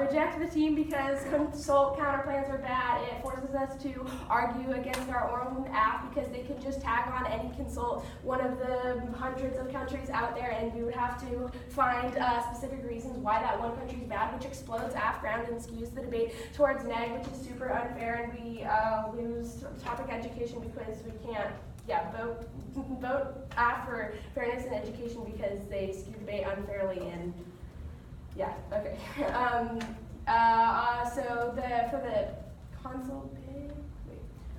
reject the team because consult counterplans are bad. It forces us to argue against our own app because they could just tag on any consult, one of the hundreds of countries out there, and we would have to find specific reasons why that one country is bad, which explodes app ground and skews the debate towards neg, which is super unfair, and we lose topic education because we can't vote for fairness in education because they skew debate unfairly and okay. For the console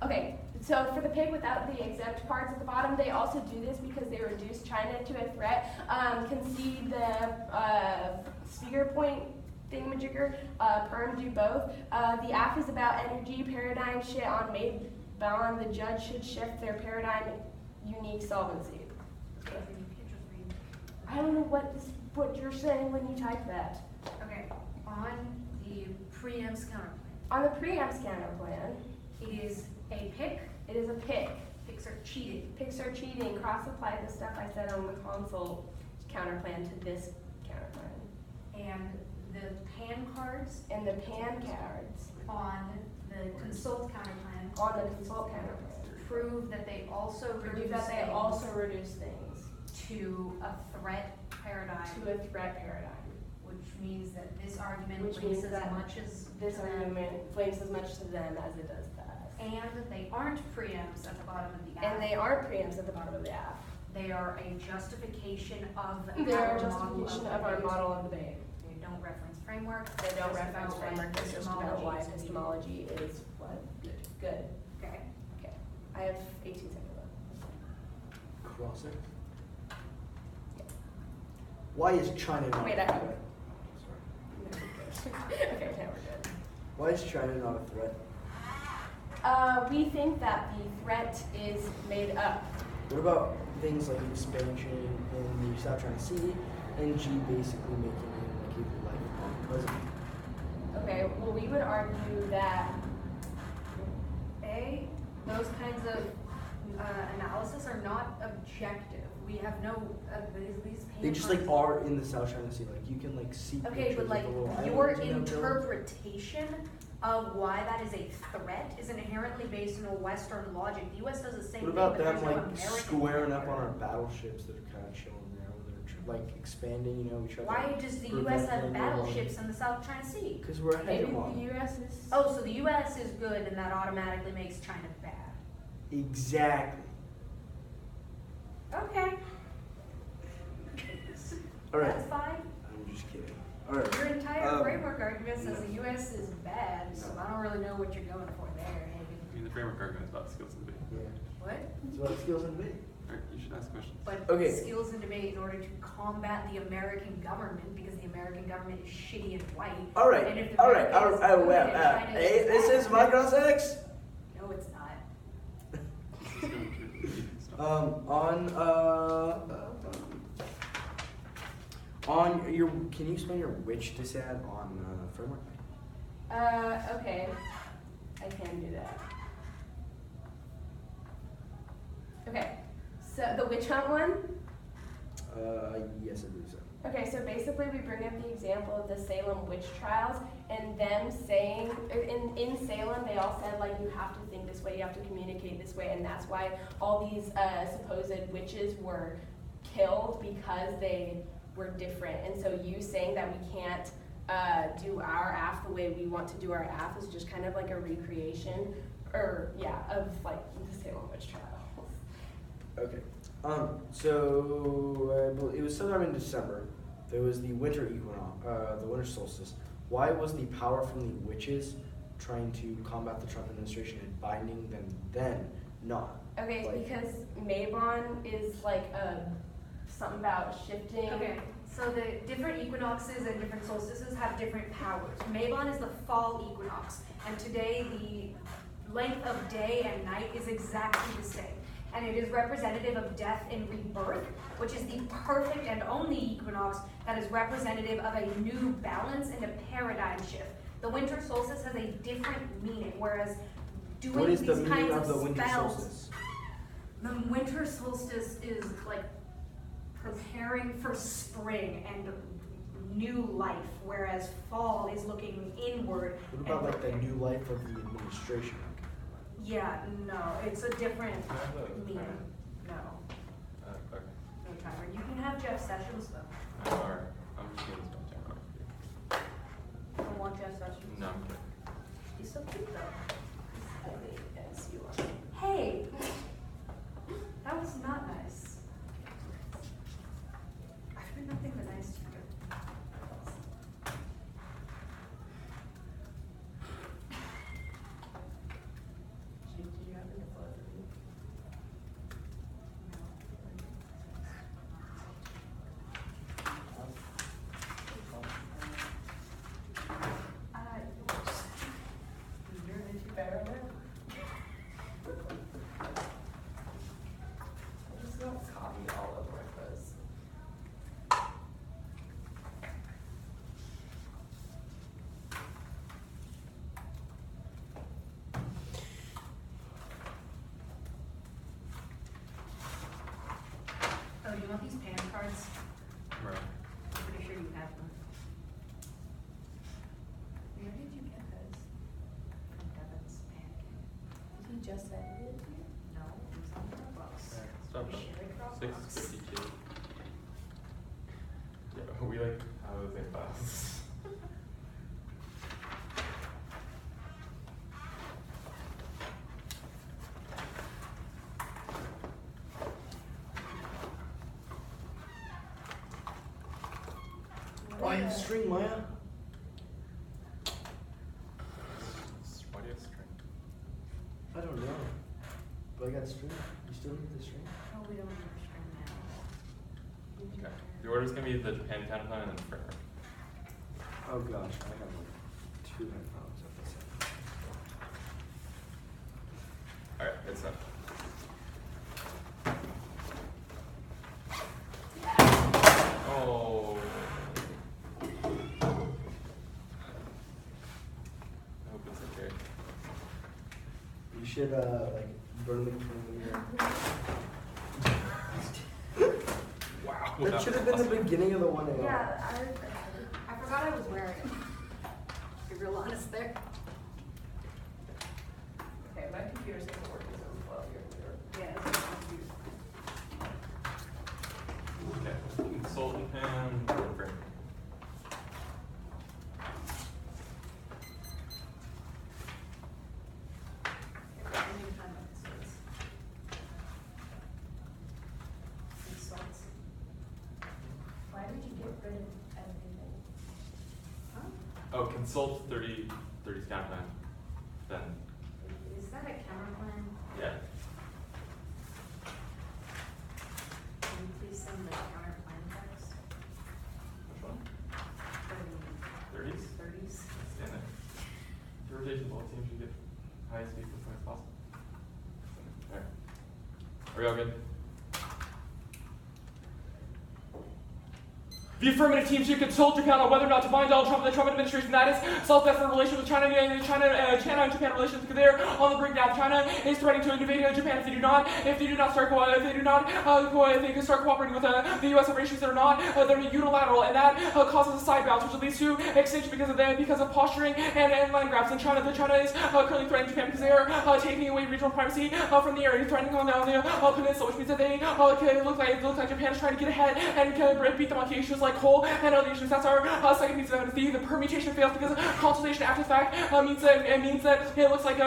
pig, so for the pig without the exempt parts at the bottom, they also do this because they reduce China to a threat, concede the speaker point thingamajigger, perm do both. The app is about energy paradigm shit on made bond. The judge should shift their paradigm unique solvency. I don't know what you're saying when you type that. Okay, on the preamps counterplan. On the preamps counterplan, It is a pick. it is a pick. Picks are cheated. Picks are cheating. Cross-apply the stuff I said on the console counterplan to this counterplan. And the pan cards And the pan cards on the consult counterplan on the consult counterplan prove that they also prove reduce that they things also reduce things to a threat paradigm, to a threat paradigm. which means that this argument Which weighs means as that much as This to them, argument flames as much to them as it does to us. and they aren't preamps at the bottom of the app. And they aren't preamps at the bottom of the app. They are a justification of They're our a justification model of our debate. model of debate. They don't reference framework. They don't just reference about why framework, it's just about why epistemology is epistemology is what? Good. Okay. Okay. I have 18 seconds left. Cross it. Why is China not? Wait, I have Sorry. Okay, now we're good. Why is China not a threat? We think that the threat is made up. What about things like expansion in the South China Sea and G basically making him like a lifelong president? Okay, well, we would argue that Those kinds of analysis are not objective. We have no, these They just like are in the South China Sea. Like you can like see. Okay, pictures but like of the little your islands, you know, built. interpretation of why that is a threat is inherently based in a Western logic. The U.S. does the same What thing, about but them there's no like American squaring up factor. on our battleships that are kind of chilling there when they're like expanding? You know, we try. Why does the U.S. have battleships in the South China Sea? Because we're a maybe the hegemon. U.S. is. Oh, so the U.S. is good, and that automatically makes China bad. Exactly. Okay. All right. That's fine. I'm just kidding. All right. Your entire Um, framework argument says the U.S. is bad, so I don't really know what you're going for there, Hagen. I mean, the framework argument is about skills and debate. Yeah. What? It's about skills and debate. Alright, you should ask questions. But Okay. skills and debate in order to combat the American government, because the American government is shitty and white. All right. And if the All right. American is Well, good and China hey, this bad, is Micros X. No, it's not. On your, can you explain your which dissad on framework? Okay. I can do that. Okay. So the witch hunt one? Yes, I believe so. Okay, so basically we bring up the example of the Salem witch trials and them saying, in Salem they all said like you have to think this way, you have to communicate this way, and that's why all these supposed witches were killed because they were different. And so you saying that we can't do our AF the way we want to do our AF is just kind of like a recreation, of like the Salem witch trials. Okay. So it was sometime in December. There was the winter equinox, the winter solstice. Why was the power from the witches trying to combat the Trump administration and binding them then not? Okay, Like- because Mabon is like something about shifting. Okay, so the different equinoxes and different solstices have different powers. Mabon is the fall equinox, and today the length of day and night is exactly the same. And it is representative of death and rebirth, which is the perfect and only equinox that is representative of a new balance and a paradigm shift. The winter solstice has a different meaning, whereas doing What is these the meaning kinds of the winter spells, solstice? the winter solstice is like preparing for spring and new life, whereas fall is looking inward. What about like the new life of the administration? Yeah, no, it's a different Can I have the meaning. timer? No, Okay. no timer. You can have Jeff Sessions though. Alright. I'm just gonna spell timer for you. I don't want Jeff Sessions. No, I'm kidding. He's so cute though. As you are. Hey, that was not nice. I've been nothing but nice to you. Did you happen to close it? You're the two better now. I just got coffee all over my clothes. Oh, do you want these pan cards? Right. I'm pretty sure you have them Where did you get those? from Devin's pancake. Did he just send it to you? No, it was on Dropbox. Stop We it. share a Dropbox. 6:52. Yeah, we like have the same files. Why you string, Maya? Why do you have string? I don't know. But I got string. You still need the string? Oh, we don't have a string now. Okay. The order's gonna be the Japan counterplan and then the framework. Oh gosh, I have like 2 headphones at this end. Alright, good stuff. Oh. I hope it's okay. You should like burn the candle. Wow. That should have been the beginning of the 1 a.m. Yeah, I forgot I was wearing it. To be real honest there. Okay, my computer's gonna work as well. Yeah, it's not cute. Okay. Consultant and framework. I need to find what this is. Insults. Why would you get rid of everything? Huh? Oh, consult 30 scan plan. Then, Is that a camera plan? yeah. Can you please send the counter plan text? Which one? For the 30s? 30s? Scan it. The rotation of all teams should get highest speed as soon as possible. Alright. Are we all good? The affirmative team should consult Japan on whether or not to bind Donald Trump and the Trump administration. That is self-best for relations with China and China and Japan relations, because they're on the brink now. China is threatening to invade Japan if they do not start cooperating with the U.S. operations. They're not. They're unilateral, and that causes a side bounce, which leads to extinction because of posturing and land grabs. And China is currently threatening Japan because they are taking away regional primacy from the area, threatening on the peninsula, which means that they look like Japan is trying to get ahead and beat them on key issues like coal and other issues. That's our second piece of evidence. The permutation fails because consultation after the fact means that it looks like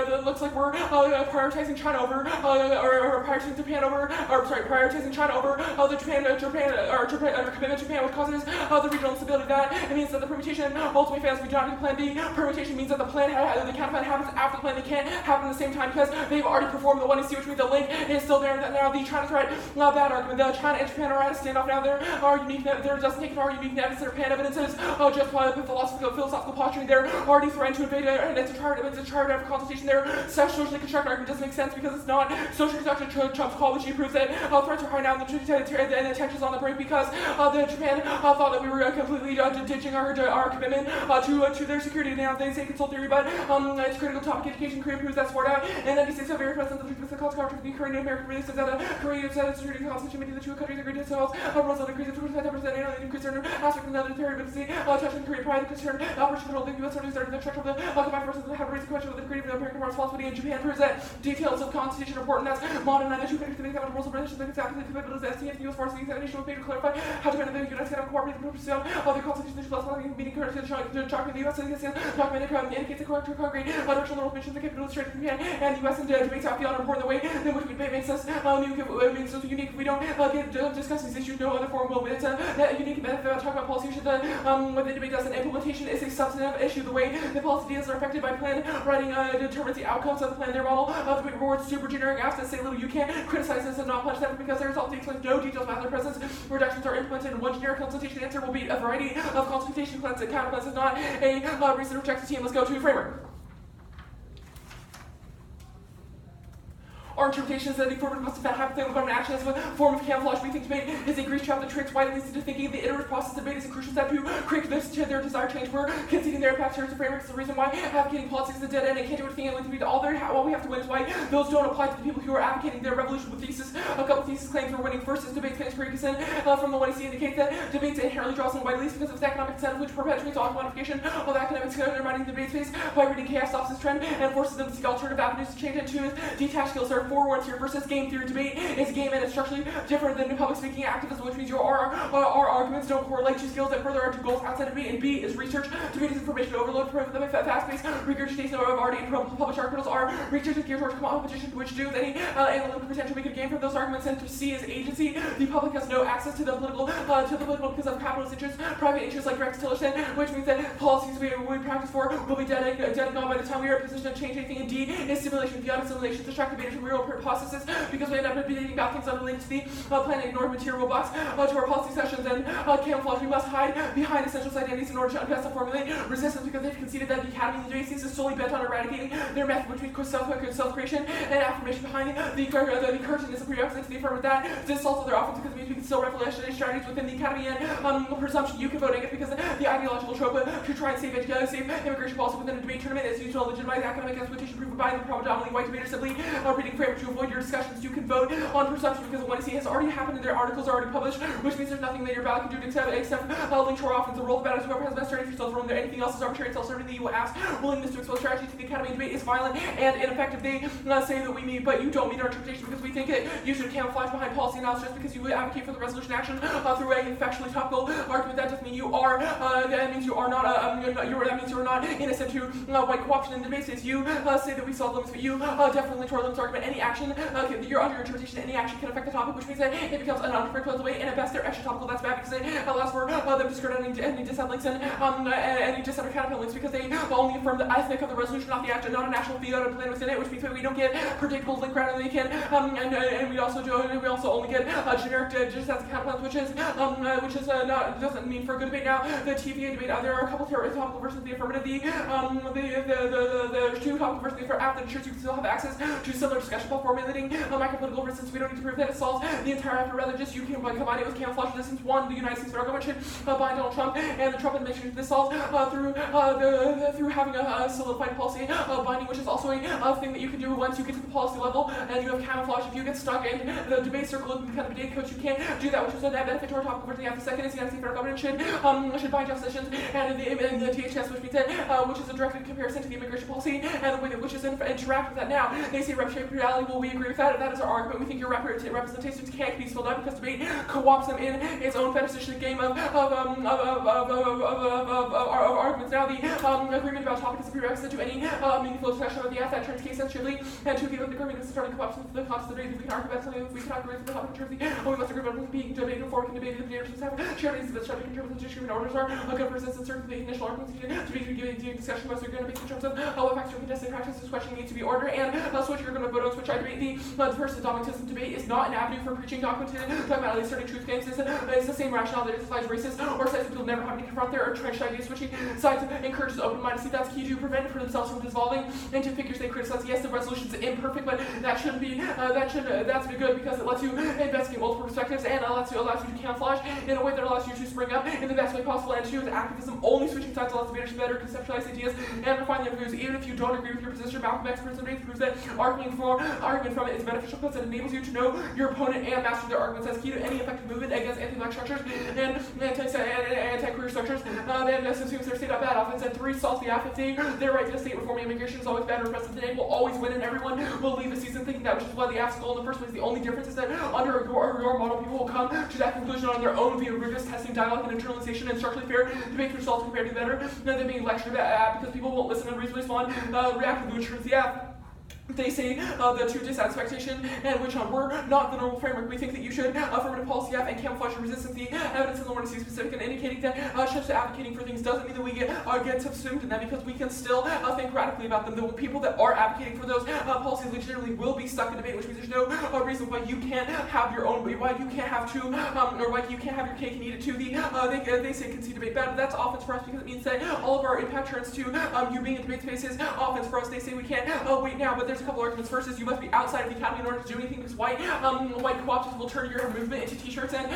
we're prioritizing China over or prioritizing Japan over, or sorry, prioritizing China over the Japan commitment to Japan, which causes the regional instability. That it means that the permutation ultimately fails. We do not do the plan B. Permutation means that the counterplan happens after the plan. They can't happen at the same time because they've already performed the 1 C, which means the link is still there. Now the China threat, bad argument. The China and Japan are at a standoff now. There are unique. They're just taking our unique evidence. Their pan evidence is just philosophical posturing. They're already threatened to invade, and it's a chart of consultation. Their socially constructed argument doesn't make sense because it's not socially constructed. Trump's call, which he proves that threats are high now, and the tensions on the brink because the Japan thought that we were completely ditching our commitment to their security. Now they say consult theory, but it's critical topic education. Korea proves that's far out, and then he says so very present of the culture of the Korean American releases that Korea said it's security constitution, the two countries agreed to themselves. Rules of the increase of 25% and increase concern, aspect of another theory, but see, touching create pride, concern, operation control, the U.S. starting the structure of the combined forces that have raised the question of the creative American responsibility in Japan proves that details of constitution are important as modern and issue figures to make that rules of relations like exactly the capabilities of STF, the U.S. forces, the examination will pay to clarify how Japan and the United States cooperate in the purpose of the constitution, plus meeting current document the U.S. documented indicates the correct concrete directional north missions, the capabilities straight to Japan and the U.S. and debates out beyond important the way in which debate makes us makes us unique. If we don't discuss these issues, no other forum will. It's a unique benefit of talking about policy issues. What the debate does, and implementation is a substantive issue. The way the policy deals are affected by plan writing determines the outcomes of the plan. Their model of the rewards super generic acts that say little. You can't criticize this and not punish them because their result explains no details about their presence. Reductions are implemented, and one generic consultation answer will be a variety of consultation plans and counter plans. Is not a reason to reject the team. Let's go to framework. Our interpretation is that the form must have hypothetical government action as a form of camouflage. We think debate is a grease trap that tricks widely into thinking the iterative process of debate is a crucial step to create this to their desired change. We're conceding their impact terms of framework is the reason why advocating politics is a dead end and can't do anything with debate. All we have to win is why those don't apply to the people who are advocating their revolution with thesis. A couple thesis claims we're winning. First is debates claims Ferguson from the 1AC indicate that debates inherently draws in widely because of its economic incentive which perpetuates auto-modification of academics undermining the debate space by reading chaos stops this trend and forces them to seek alternative avenues to change it. Two is detached skills. There are 4 words here. Versus game theory debate is a game and it's structurally different than public speaking activism, which means your arguments don't correlate to skills that further are to goals outside of debate. And B is research. Debate is information overload. Fast-paced regurgitation of already published articles are research geared towards competition, which do with any analytical potential make a game from those arguments. And to C is agency. The public has no access to the political because of capitalist interests, private interests like Rex Tillerson, which means that policies we practice for will be dead and gone by the time we are in a position to change anything. And D is stimulation beyond assimilation, distract debaters from real processes. Because we end up debating about things unrelated to the plan and ignore material box to our policy sessions and camouflage. We must hide behind essential identities in order to unpass and formulate resistance because they've conceded that the Academy and the JCs is solely bent on eradicating their method, which means self-creation and affirmation behind the curtain is a prerequisite to the affirmative that this is also their offense because it means we can still revolutionary strategies within the Academy and presumption you can vote against because the ideological trope to try and save immigration policy within a debate tournament is used to legitimize academic exploitation proven by the predominantly white debaters simply reading framework to avoid your discussions. You can vote on presumption because what has already happened and their articles are already published, which means there's nothing that your ballot can do except link to our offense. The role of the ballot is whoever has best strategy for self-rule. Anything else is arbitrary and self-serving that you will ask. Willingness to expose strategy to the Academy debate is violent and ineffective. They say that we meet, but you don't meet our interpretation because we think it you should camouflage behind policy analysis just because you advocate for the resolution action through a factually topical argument. That doesn't mean you are. That means you are not. That means you are not innocent to white co-option in the debate space. You say that we solve limits, but you definitely link to our limits argument. Any action, you're under your interpretation. Any action can affect the topic, which means that it becomes an unpredictable way, and at best they're extra topical. That's bad because it allows for them to discredit any dissent links and any dissent or counterpoint links because they only affirm the ethnic of the resolution, not the act, not a national field or plan within it, which means that we don't get predictable link ground, and they can and we also only get generic dissent counterpoints, which is not doesn't mean for a good debate. Now the TVA debate, there are a couple topical versions of the affirmative. The two topical versions of the app that ensures you can still have access to similar discussion while formulating micropolitical resistance. We don't need to prove that it solves the entire effort, rather just you can combine it with camouflage resistance. One, the United States federal government should bind Donald Trump and the Trump administration. This solves through having a solidified policy binding, which is also a thing that you can do once you get to the policy level and you have camouflage. If you get stuck in the debate circle and become a debate coach, you can't do that, which is a net benefit to our topical version. The second is the United States federal government should bind jurisdictions and the THS, which means that which is a direct comparison to the immigration policy and the way that which is interact with that. Now they say representative well, we agree with that. That is our argument. We think your representations can't be spelled out because debate co-opts them in its own fetishistic game of arguments. Now the agreement about topic is a prerequisite to any meaningful discussion of the that turns case sensitively and to give the agreement is starting co-options to the context of the debate. We can argue about something we cannot agree with the topic in terms of we must agree about being debated before we can debate the debaters have shared these the subject in terms of the disagreement orders are a good persist in certain the initial arguments to be given discussion must agree on in terms of what facts are contested in practice. This question needs to be ordered and switch you're going to vote on switch. I debate the first dogmatism debate is not an avenue for preaching dogmatism. Talking about asserting truth claims is the same rationale that justifies racist or sides people never having to confront their entrenched ideas. Switching sides encourages open mindedness. That's key to prevent for themselves from dissolving into figures they criticize. Yes, the resolution's imperfect, but that shouldn't be that's good because it lets you investigate multiple perspectives and allows you to camouflage in a way that allows you to spring up in the best way possible. And two is activism. Only switching sides allows debaters to better conceptualize ideas and refine their views. Even if you don't agree with your position, Malcolm X proves that argument from it is beneficial because it enables you to know your opponent and master their arguments. That's key to any effective movement against anti-black structures and anti-career structures. Then this assumes their state are bad offense, and 3 salty apathy. Their right to state reforming immigration is always bad, and repressive today will always win, and everyone will leave the season thinking that, which is why the AF's goal in the first place. The only difference is that under your model, people will come to that conclusion on their own via rigorous testing, dialogue, and internalization, and structurally fair debate through results compared to better than being lectured at because people won't listen and reasonably respond, react to the truth of the AF. They say the two dissatisfaction and which we're not the normal framework. We think that you should affirmative policy and camouflage and resistance. The evidence in the one to see specific and indicating that shifts to advocating for things doesn't mean that we get subsumed in them because we can still think radically about them. The people that are advocating for those policies legitimately will be stuck in debate, which means there's no reason why you can't have your own, why you can't have two, or why you can't have your cake and eat it too. They say concede debate bad, but that's offense for us because it means that all of our impact turns to you being in debate space is offense for us. They say we can't wait now, but there's a couple arguments. First is you must be outside of the academy in order to do anything because white co-options will turn your movement into t-shirts and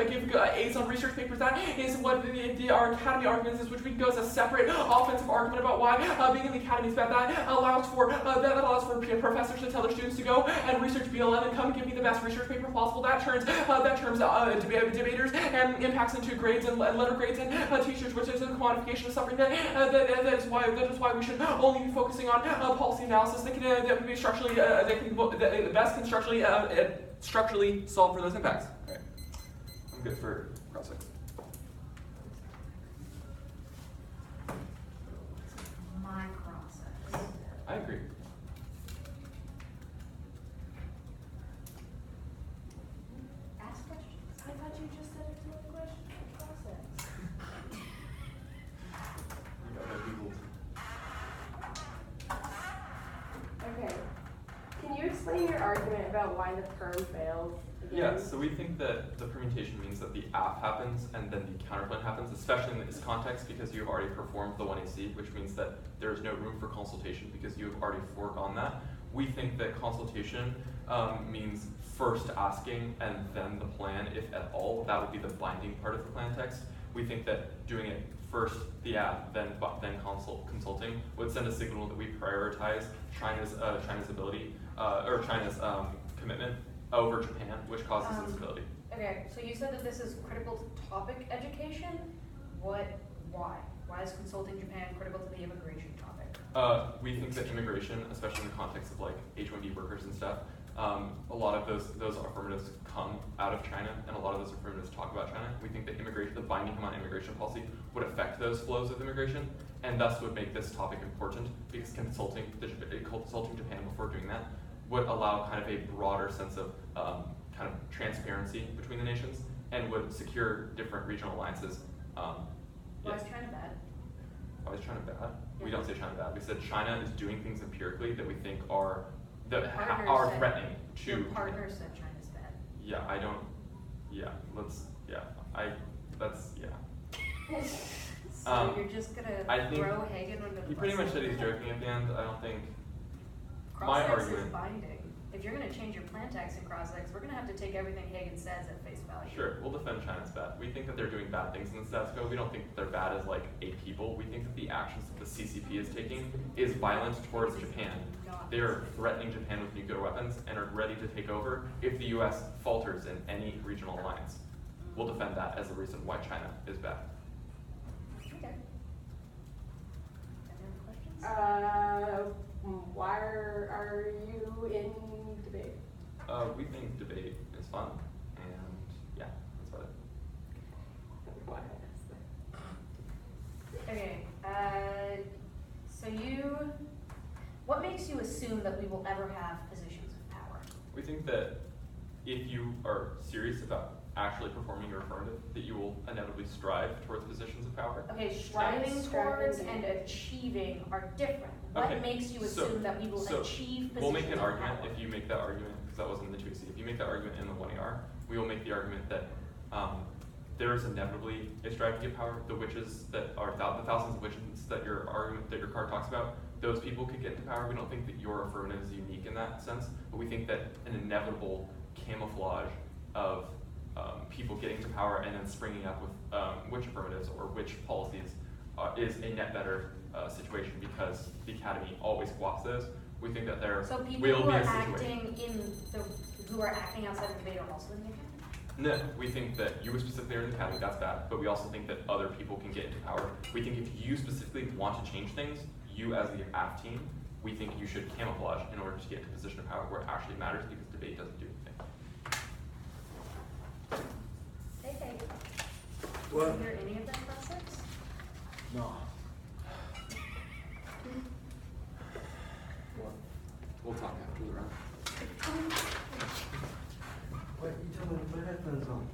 give A's on research papers. That is what our academy arguments is, which we can go as a separate offensive argument about why being in the academy is bad. That allows for professors to tell their students to go and research BLM and come and give me the best research paper possible. That turns debaters and impacts into grades and letter grades and t-shirts, which is a quantification of suffering. That is why we should only be focusing on policy analysis that can be structurally best can structurally solve for those impacts. All right. I'm good for cross-sex. My process. I agree. Ask questions. I thought you just said it's not a question, it's a process. You got that Googled. Okay. Can you explain your argument about why the perm fails again? Yeah, so we think that the permutation means that the app happens and then the counterpoint happens, especially in this context because you've already performed the 1AC, which means that there is no room for consultation because you've already foregone that. We think that consultation means first asking and then the plan, if at all. That would be the binding part of the plan text. We think that doing it first the app, then consulting would send a signal that we prioritize China's ability or China's commitment over Japan, which causes instability. Okay, so you said that this is critical to topic education. Why? Why is consulting Japan critical to the immigration topic? We think that immigration, especially in the context of like H-1B workers and stuff, a lot of those affirmatives come out of China, and a lot of those affirmatives talk about China. We think that the binding on immigration policy would affect those flows of immigration, and thus would make this topic important because consulting Japan before doing that would allow kind of a broader sense of kind of transparency between the nations and would secure different regional alliances. Why is China bad? Why is China bad? Yeah. We don't say China bad. We said China is doing things empirically that we think are Partners said- threatening to. Your partner said China's bad. Yeah, I don't. Yeah, let's. Yeah, That's yeah. So you're just gonna I think throw Hagen under the bus? He pretty much said he's joking at the end. I don't think. My Cross-sex is argument. binding. If you're gonna change your plan text in cross-sex, we're gonna have to take everything Hagen says at face value. Sure, we'll defend China's bad. We think that they're doing bad things in the status quo. We don't think that they're bad as like a people. We think that the actions that the CCP is taking is violent towards Japan. They are threatening Japan with nuclear weapons and are ready to take over if the U.S. falters in any regional alliance. We'll defend that as the reason why China is bad. Okay. Any other questions? Why are you in debate? We think debate is fun, and yeah, that's about it. Okay, so what makes you assume that we will ever have positions of power? We think that if you are serious about actually performing your affirmative, that you will inevitably strive towards positions of power. Okay, striving towards and achieving are different. What Okay, makes you so- assume that we will so achieve positions We'll make an of argument power? if you make that argument, because that wasn't in the 2AC. If you make that argument in the 1AR, we will make the argument that there is inevitably a strive to get power. The witches that are the thousands of witches that your argument that your card talks about, those people could get into power. We don't think that your affirmative is unique in that sense, but we think that an inevitable camouflage of people getting to power and then springing up with witch affirmatives or witch policies is a net better situation because the academy always squats those. We think that there So people will who be are a situation. who are acting outside of debate are also in the academy? No, we think that you specifically are in the cabinet, that's bad, but we also think that other people can get into power. We think if you specifically want to change things, you as the AF team, we think you should camouflage in order to get to a position of power where it actually matters because debate doesn't do anything. Hey, What? did you hear any of that process? No. What? We'll talk after the round. What? You told me to put headphones on.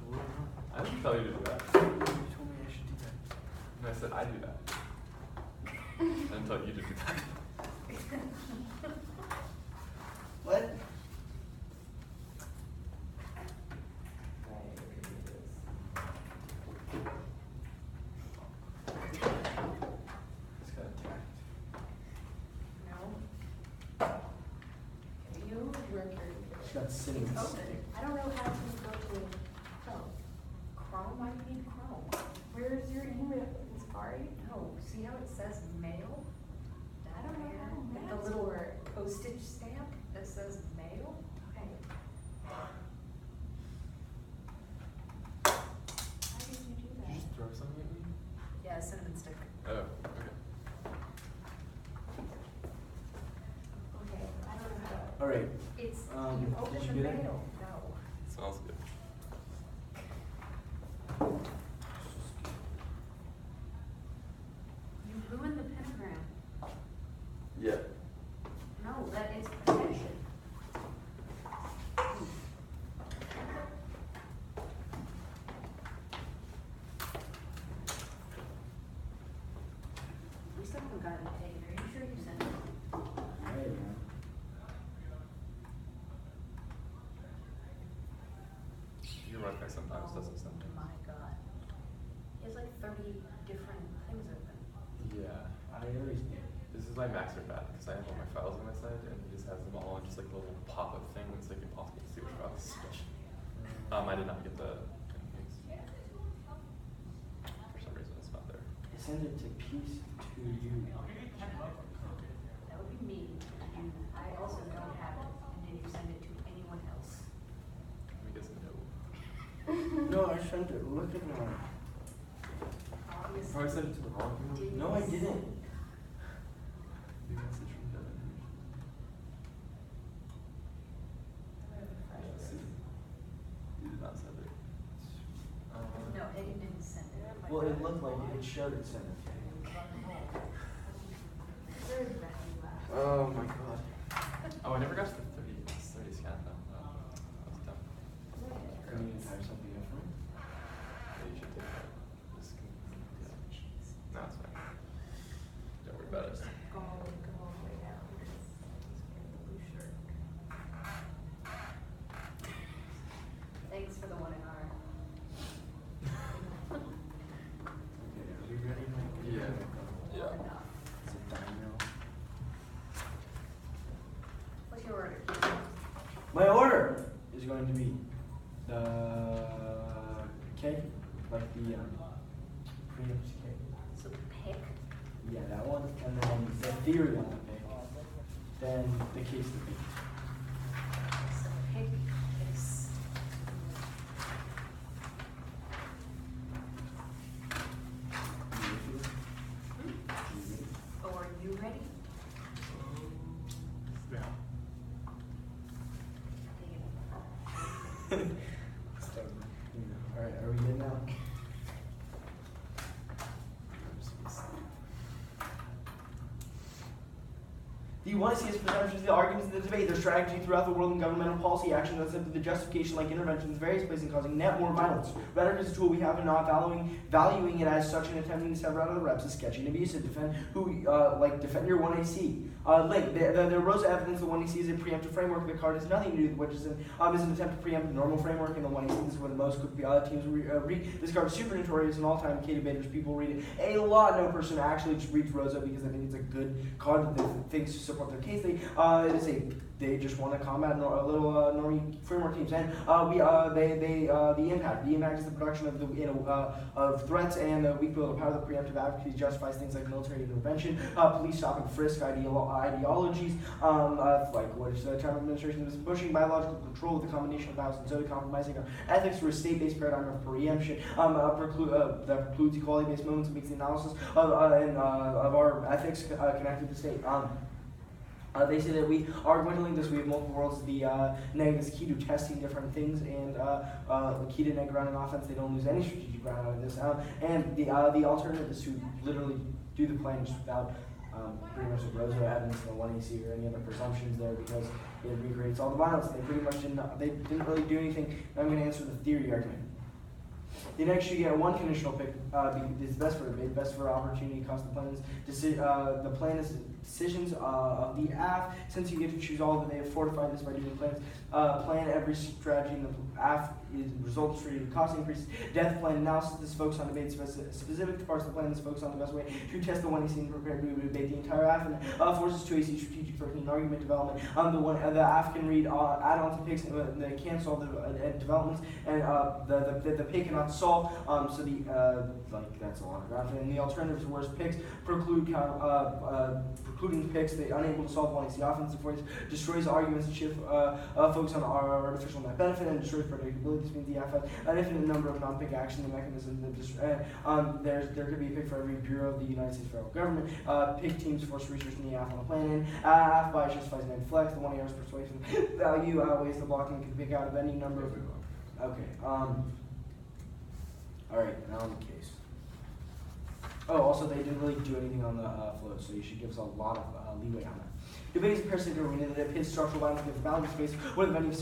I didn't tell you to do that. You told me I should do that. And I said I do that. I didn't tell you to do that. What? Just got attacked. No. You Mercury. Just got sitting It's stick. open. I don't know how to go to Chrome. Why do you need Chrome? Where's your email? In Safari? No, see how it says mail? I don't know how Like maps the little work. postage stamp that says mail? Okay. How did you do Did you that? just throw something at me? Yeah, cinnamon stick. Oh, okay. Okay, I don't know how to. All right. It's, Um, you open did you the get it? mail. No. Smells good. You ruined the pentagram. Yeah. No, that is protection. We still haven't gotten it taken. Are you sure you sent it? Hey, man. Your Wi-Fi sometimes doesn't send Oh my god. He has like 30 different things open. Yeah. I always do. This is my Maxer pad because I have all my files on my side and he just has them all on just like a little pop-up thing. It's like impossible to see which files to switch. I did not get the things. For some reason it's not there. Send it to peace to you. That would be me. And I also don't have it. And did you send it to anyone else? Let me guess no. No, I sent it. Look at mine. Obviously. Probably sent it to the wrong people. No, I didn't. New message from Devin. Let's see. You did not send it. No, Eddie didn't send it. Well, it looked like it showed it sent it. Very bad laugh. Oh my god. Oh, I never got to the 30 scan though. That was dumb. I need to type something different. Yeah, you should take that. This can, yeah. No, it's fine. Don't worry about it. Go all the way down. Blue shirt. Thanks for the 1 hour. Okay, are we ready? Yeah. Yeah. Is it dino? What's your order? My order is going to be the cake, like the preempt cake. So pick. Yeah, that one, and then the theory on the cake. Then the case of the cake. So pick is. Oh, are you ready? Yeah. Alright, are we good now? The one sees perceptions, the arguments, and the debate, their strategy throughout the world and governmental policy action that's simply the justification like interventions in various places and causing net more violence. Rhetoric is a tool we have and not valuing it as such and attempting to sever out of the reps is sketchy and abusive. Defend your 1AC. Link, there arose evidence the 1AC is a preemptive framework. The card has nothing to do with which is an attempt to preempt the normal framework in the 1AC. This is what most teams read. This card is super notorious and all-time K debaters. People read it a lot. No person actually just reads Rosa because I think it's a good card that they think supports about their case. They just want to combat little normie framework teams, and the impact is the production of threats and the weak will to power. The preemptive advocacy justifies things like military intervention, police stop and frisk ideologies, like which the Trump administration is pushing biological control with a combination of violence and so compromising our ethics through a state-based paradigm of preemption that precludes equality-based movements and makes the analysis of our ethics connected to state. They say that we are going to link this. We have multiple worlds. The neg is key to testing different things, and the key to neg ground and offense. They don't lose any strategic ground out of this. And the alternative is to literally do the plan just without pretty much the Rosa evidence, the 1AC or any other presumptions there, because it recreates all the violence. They pretty much didn't really do anything. I'm going to answer the theory argument. The next you get one conditional pick is best for debate, best for opportunity, cost the plans. The plan is decisions of the AF. Since you get to choose all of them, they have fortified this by doing plans. Plan every strategy in the AF is results for cost increases. Death plan analysis. This focus on debate specific to parts of the plan. This focus on the best way to test the 1AC and prepare to debate the entire AF, and forces 2AC strategic thinking, argument development. The AF can read add-ons and picks. They can't solve the developments, and the pick cannot solve. So that's a lot of graph. And the alternatives, whereas picks precluding picks, they unable to solve 1AC offensive voice, destroys arguments and shift focus on our artificial net benefit, and destroys predictability. This means the AF has an infinite number of non-pick action mechanisms. There could be a pick for every bureau of the United States federal government. Pick teams force research in the AF on the plan. And AF bias justifies neg flex. The 1 AR's persuasive value outweighs the blocking can pick out of any number of. Okay. All right, now on the case. Oh, also they didn't really do anything on the float, so you should give us a lot of leeway on that. Debate is a parasitic arena that pits structural violence against balance space, where the venue of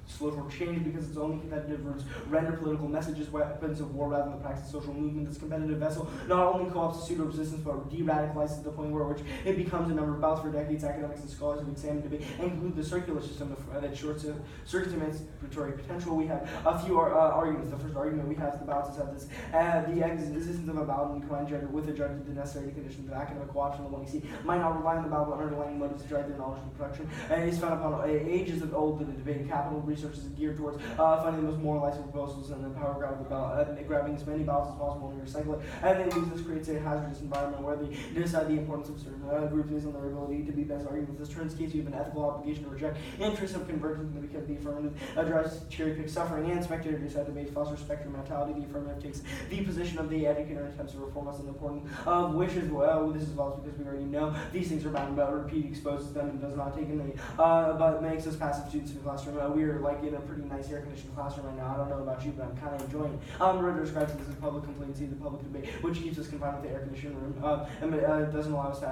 social change because its only competitive roots render political messages weapons of war rather than the practice of social movement. This competitive vessel not only co-opts pseudo-resistance, but de-radicalizes to the point where which it becomes a number of bouts for decades. Academics and scholars have examined debate and conclude the circular system that shorts circuits emancipatory potential. We have a few arguments. The first argument we have is the bouts is that this the existence of a bout and command judge with a judge of the necessary conditions of academic co-option of the 1AC might not rely on the bout, but underlying motives to drive their knowledge and production. And it's found upon ages of old that the debate capital research is geared towards finding the most moralizing proposals and the power grab the ballot, grabbing as many ballots as possible and recycle it. And they lose this creates a hazardous environment where they decide the importance of certain groups based on their ability to be best arguments. This turns case you have an ethical obligation to reject interests of convergence because the affirmative drives cherry-pick suffering, and spectator decide debate fosters spectrum mentality. The affirmative takes the position of the educator and attempts to reform us, and important of which is this is false because we already know these things are bound, but repeat exposes them and does not take in the but makes us passive students in the classroom. We're like in a pretty nice air-conditioned classroom right now. I don't know about you, but I'm kind of enjoying it. Ritter describes this as public complacency, the public debate, which keeps us confined with the air-conditioned room, and doesn't allow us to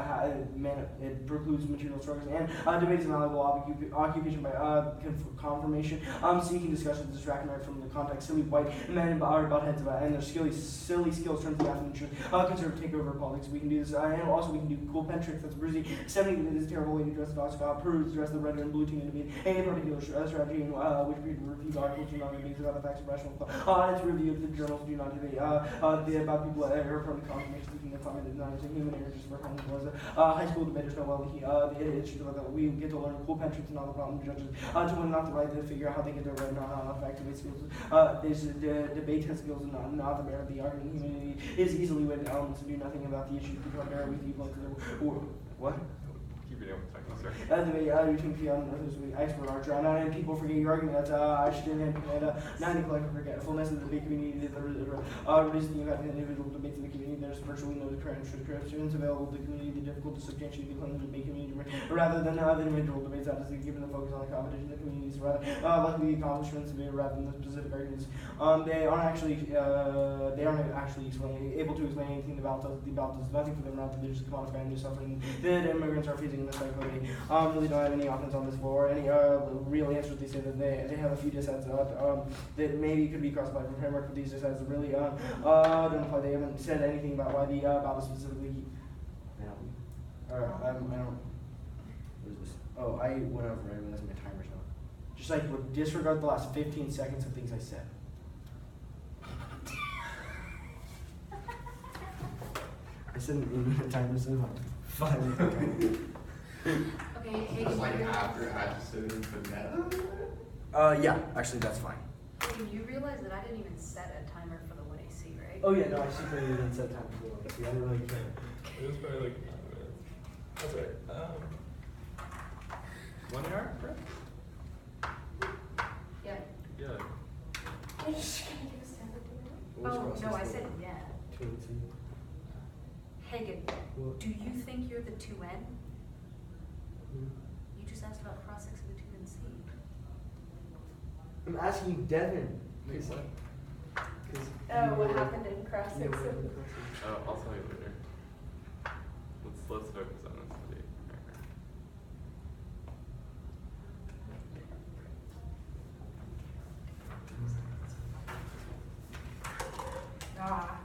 it precludes material struggles, and debate is a malleable occupation by confirmation, seeking discussion to distract merit from the context. Silly white men are butt heads about, and their silly skills turn to the afternoon conservative takeover politics. We can do this, and also we can do cool pen tricks. That's Brucey. 70 is terrible way to dress the dog Scott. Peru's dress the red and blue team in debate. A particular strategy in which people review articles do not debate about the facts of rational thought. Its review of the journals do not debate. About people that are from the confirmation seeking the comment is not using human errors for kind was high school debaters know well it should that we get to learn cool pen tricks and not the problem judges to win not the right to figure out how they get their right not effective skills. Debate has skills and not the merit. The argument humanity is easily weighted elements to do nothing about the issue because bear with people what? Keep reading. Between Pion and expert archer. And people forget your argument that Ashton and 90 collective forgetfulness of the debate community that reduces the impact of individual debates in the community. There's virtually no transcript students available to the community. The difficult to substantiate the claims of the debate community rather than the individual debates that is given the focus on the competition of the communities rather likely the accomplishments of it rather than the specific arguments. They aren't actually able to explain anything about the ballot does nothing for them, not that they're just quantifying the suffering that immigrants are facing in this cycle. Really don't have any offense on this floor. Any real answers. They say that they have a few dissents that maybe could be crossed by the framework, but these dissents really don't apply. They haven't said anything about why the ballot specifically. I don't. What is this? Oh, I went over it. That's my timer's not. Just like disregard the last 15 seconds of things I said. I said an 8-minute timer, so 5 minutes. Hey, Just like you after it had to sit in banana. Yeah, actually that's fine. you realize that I didn't even set a timer for the 1AC, right? Oh yeah, no, I secretly didn't set time for it. I didn't really care. It was probably like 9 minutes. That's right. 1 hour, correct? Yeah. Yeah. Are you just gonna give us time to do it? What was Oh, Ross's no, I thought? said yeah. 2 and C. Hagen, What? do you think you're the 2N? Hmm? You just asked about cross-sex of the 2 and C. I'm asking you, Devin. Wait, what? Oh, what happened in cross Yeah, what section? happened in cross-section? I'll tell you later. Let's focus on this debate. Ah.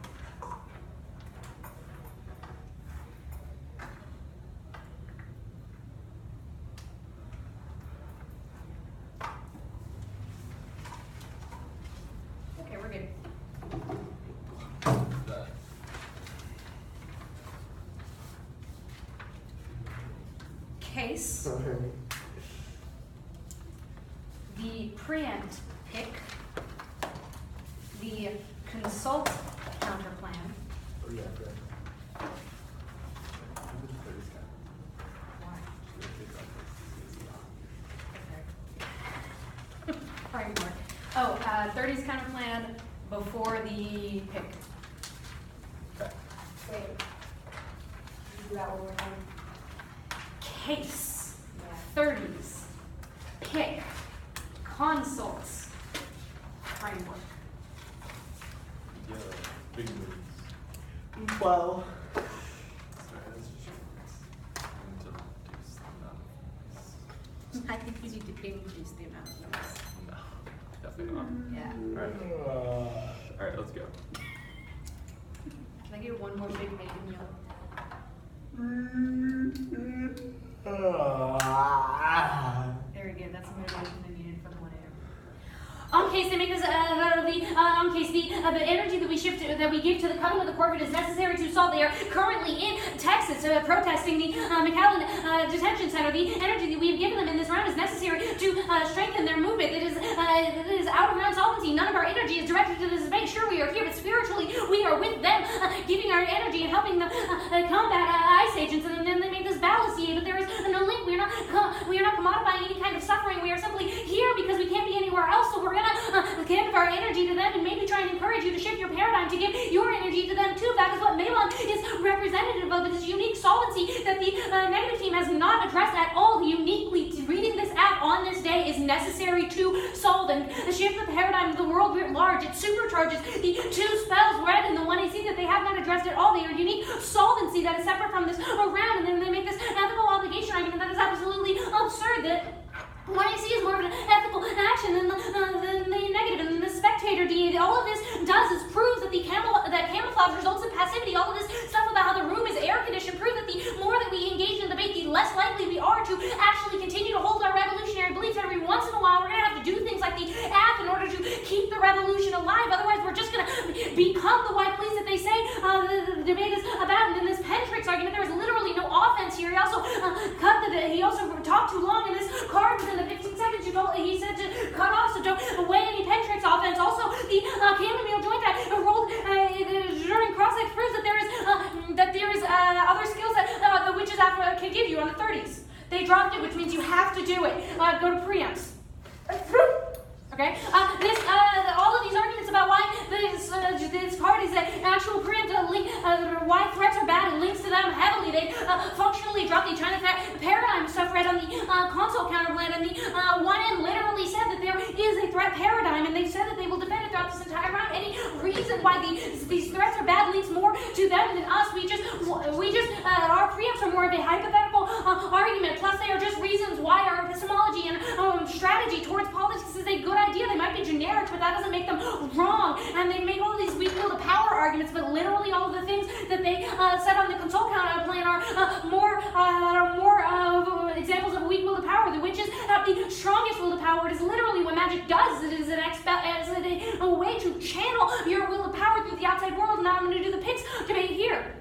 Okay, we're good. Case. Okay. The preempt pick. The consult counterplan. Oh yeah, correct. Why? Okay. Framework. Oh, 30s counterplan before the pick. Wait. Do that one more time. Case. 30s. Pick. Consults. Framework. Yeah, big moves. 12. Sorry, that's just your I need to reduce the amount of I think you need to increase the amount of noise. No, definitely not. Yeah. Alright, let's go. Can I get one more big bacon meal? Very good. That's the motivation I needed for the 1 a.m. On case they make this, on case the energy that we shift that we give to the cutting of the Corvette is necessary to solve. They are currently in Texas protesting the McAllen detention center. The energy that we have given them in this round is necessary to strengthen their movement. It is out of round solvency. None of our energy is directed to this debate. Sure, we are here, but spiritually we are with them, giving our energy and helping them combat ice agents. And then they make this ballasty, but there is no link. We are not commodifying any kind of suffering. We are simply here because we can't be anywhere else. So we're gonna give our energy to them and maybe try and encourage you to shift your paradigm to give your energy to them too. That is what Malon is representative of. This unique solvency that the negative team has not addressed at all. Uniquely reading this app on this day is necessary to solve and shift the paradigm of the world writ large. It supercharges the 2 spells read in the 1AC that they have not addressed at all. They are unique solvency that is separate from this round, and then they make this ethical obligation argument that is absolutely absurd. That 1AC is more of an ethical action than the negative, and the spectator DA. All of this does is proves that that camouflage results in passivity. All of this stuff about how the room is air conditioned proves that the more that we engage in debate, the less likely we are to actually continue to hold our revolutionary beliefs. Every once in a while, we're going to have to do things like the app in order to keep the revolution alive. Otherwise, we're just going to become the white police that they say the debate is about. And in this Pentrix argument, there was literally no offense here. He also he also talked too long, and this card within the 15 seconds he said to cut off, so don't weigh any Pentrix offense. Also, the chamomile joint that rolled during cross-sex proves that there is other skills that the witches can give you on the 30s. They dropped it, which means you have to do it. Go to preempts. Okay. All of these arguments about why this party's actual preempt link, why threats are bad and links to them heavily. They functionally dropped the China paradigm stuff read on the console counterplan, and the 1N literally said that there is a threat paradigm, and they said that they will defend it throughout this entire round. Any reason why these threats are bad links more to them than us? We just our preempts are more of a hypothetical argument. Plus, they are just reasons why our epistemology and strategy towards politics is a good idea. They might be generic, but that doesn't make them wrong. And they make all of these weak will to power arguments, but literally all of the things that they said on the console counterplan are more examples of weak will to power. The witches have the strongest will to power. It is literally what magic does. It is a way to channel your will to power through the outside world. And now I'm going to do the picks debate here.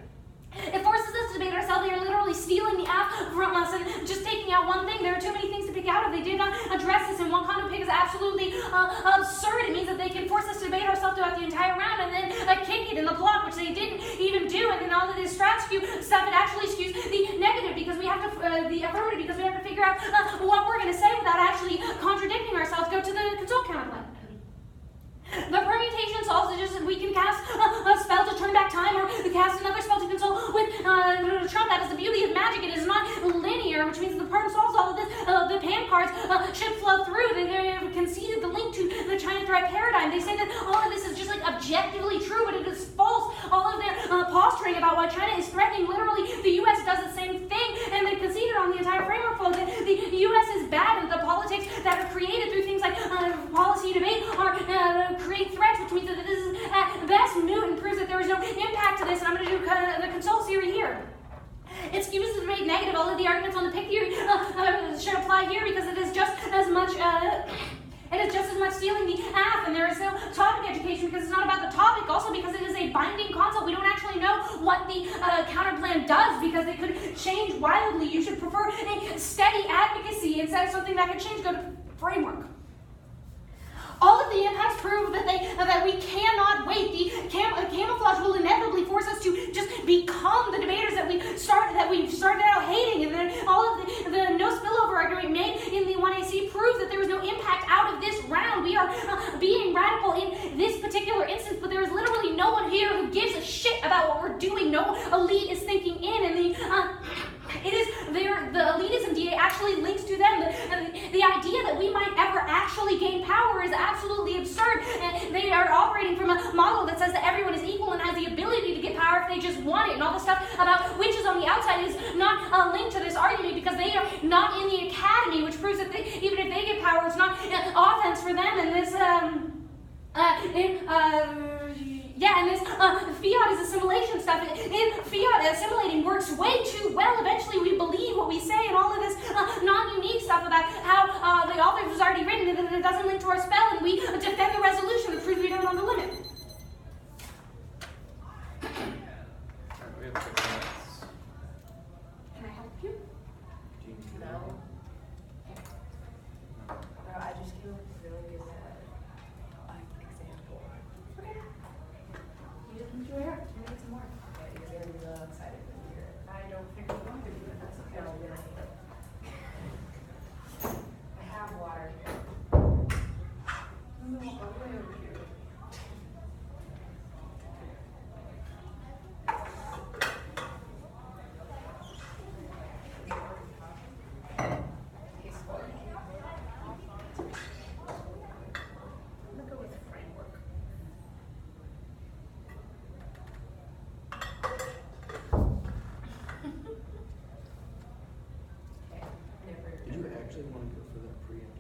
It forces us to debate ourselves they are literally stealing the app from us and just taking out one thing. There are too many things to pick out of. They did not address this, and one condom pick is absolutely absurd. It means that they can force us to debate ourselves throughout the entire round and then kick it in the block, which they didn't even do. And then all of this strat skew stuff, it actually skews the negative because we have to, the affirmative, because we have to figure out what we're going to say without actually contradicting ourselves. Go to the console counterplan. The permutation solves it just we can cast a spell to turn back time, or cast another spell to console with Trump. That is the beauty of magic. It is not linear, which means the perm solves all of this. The pan cards should flow through. They have conceded the link to the China threat paradigm. They say that all of this is just like objectively true, but it is false. All of their posturing about why China is threatening, literally the U.S. does the same thing, and they conceded on the entire framework flow that the U.S. is bad, and the politics that are created through things like policy debate are create threats, which means that this is at best moot and proves that there is no impact to this. And I'm going to do the console theory here. It skews the debate negative. All of the arguments on the pick theory should apply here because it is just as much. It is just as much stealing the app, and there is no topic education because it's not about the topic. Also, because it is a binding concept, we don't actually know what the counterplan does because it could change wildly. You should prefer a steady advocacy instead of something that could change. Go to framework. All of the impacts prove that we cannot wait. The camouflage will inevitably force us to just become the debaters that we started out hating. And then all of the no spillover argument made in the 1AC proves that there is no impact out of this round. We are being radical in this particular instance, but there is literally no one here who gives a shit about what we're doing. No elite is thinking in, and the elitism DA actually links to them. The idea that we might ever actually gain power is absolutely absurd, and they are operating from a model that says that everyone is equal and has the ability to get power if they just want it, and all the stuff about witches on the outside is not linked to this argument because they are not in the academy, which proves that even if they get power, it's not offense for them, and this and this fiat is assimilation stuff. Fiat assimilating works way too well. Eventually we believe what we say, and all of this non-unique stuff about how the author was already written and it doesn't link to our spell, and we defend the resolution and prove we don't know the limit. Alright, we have 6 minutes. Can I help you? No. No, I just came up with a really good example. Okay. You just need your hair. I'm gonna get some more. Yeah, you're gonna be real excited when you hear it. I don't think you're going to be, but that's okay. I'll get it. I have water here. I'm gonna walk all the way over here. Taste for it. I'm gonna go with framework. Okay, never. Did you actually want to go for that preamp?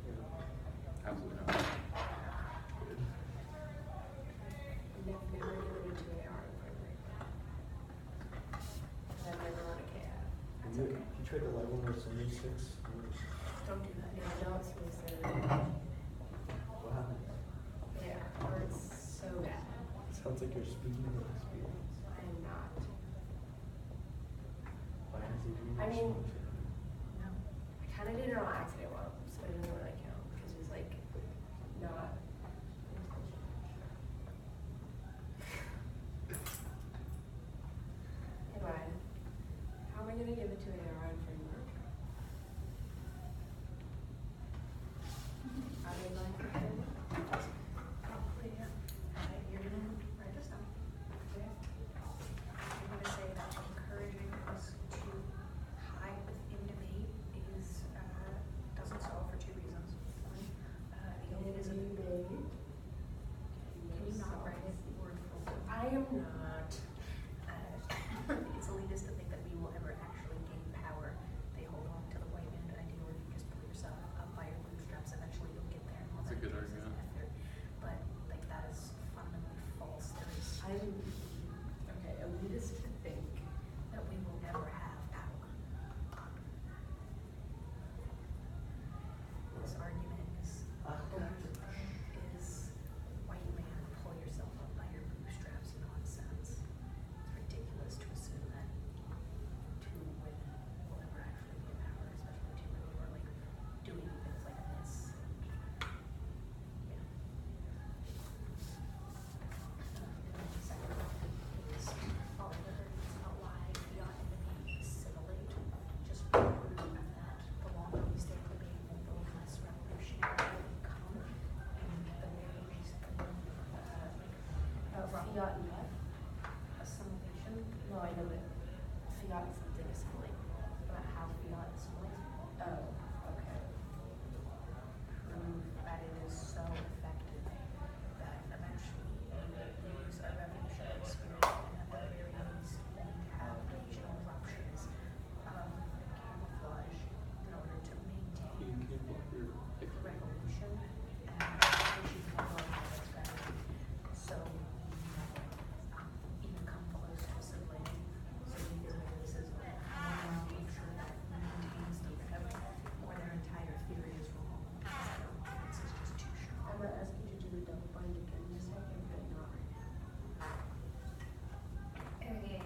Absolutely not. Never given it to an AR in framework. I've never run a KF. You tried to live one with some new sticks? Don't do that. Yeah, no, it's really so What happened? yeah, it hurts so bad. Sounds like you're speaking of experience. I am not. Why has he been I mean- so much? I kind of did it on accident once, so it doesn't really count because it was like not intentional. Anyway, how am I gonna give it to an AR in framework? Are they going for framework? Probably, yeah. You're gonna write this down. Okay. You're gonna say that encouraging us to hide within debate is doesn't solve fiat something assembly. About how fiat assemblies Oh, okay. prove that it is so effective that eventually we use a revolutionary spirit and at the very least we have occasional eruptions of camouflage in order to maintain the revolution and pushing forward our strategy. So we never even come close to assimilating. So we hear witnesses of it. We want to make sure that we maintain statement or their entire theory is wrong. So this is just too strong. I'm gonna ask you to do the double bind again in a second, but not right now. Okay. Okay,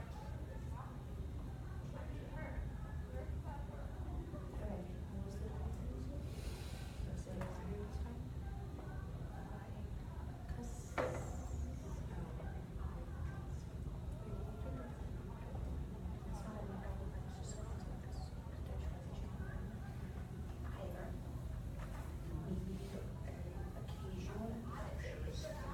what was the time? Let's say it's here this time.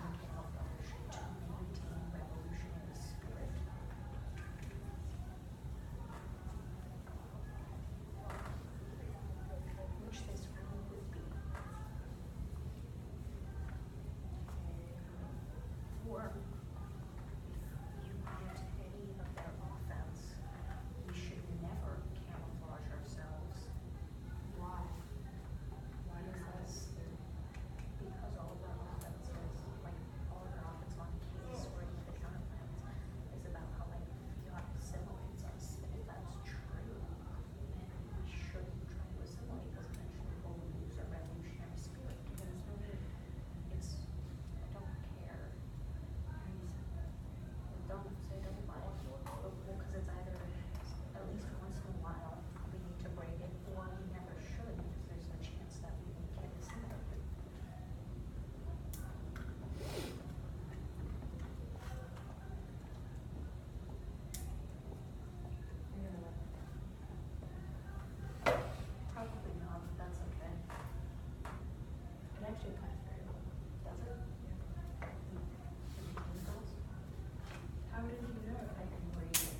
Which this really would be. Or if you get any of their offense, we should never camouflage ourselves. Why? Why does that? Because all of their offenses, like all of their offense on case or even the counterplans, is about how like fiat assimilates us. And if that's true, then we shouldn't try to assimilate because eventually we'll lose our revolutionary spirit. It's I don't care. Don't say don't buy it. Because it's either at least once in a while we need to break it or we never should because there's a chance that we won't get assimilated. Probably not, but that's okay. It actually applies very well. Does it? How did you know? I can read it.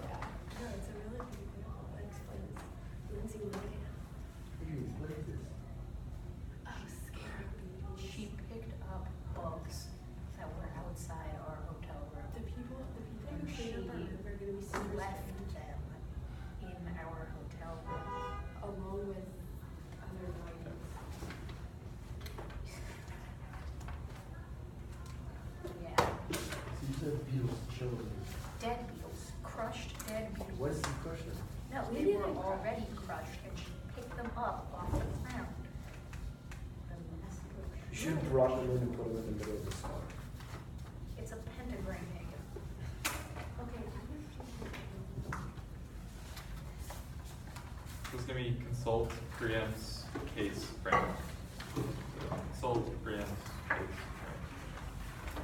Yeah. No, it's a really big deal. It explains. Lindsay Lohan. I was scared. She picked up bugs that were outside our hotel room. The people who And clean up our she room are gonna be super left strange, them in our hotel room. along with other bodies. Yeah. So you said beetles chilling. Dead beetles. Crushed dead beetles. What is the question? No, they Maybe were they crushed. already crushed and she picked them up off the ground. The messy You should have brought them in and put them in the middle of the spot. It's a pentagram pagan. Okay. So it's gonna be consult, preempts, case, framework. Consult, preempts, case,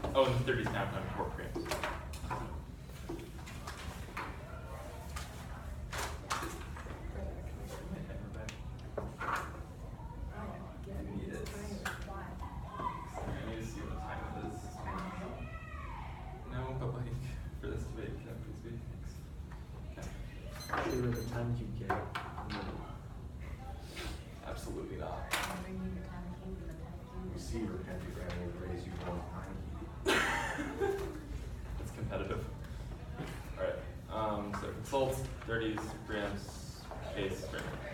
framework. Oh, and the 30s now time for preempts. Yeah. Need it. Why? I need to see what time it is. No, but like, for this debate, can it please be? Thanks. Okay. Sure, the time you get. Absolutely not. I'll bring you the time king and the time king. Receiver pentagram will raise you one time key. It's competitive. Alright, so consult, 30s, preempts, case, framework.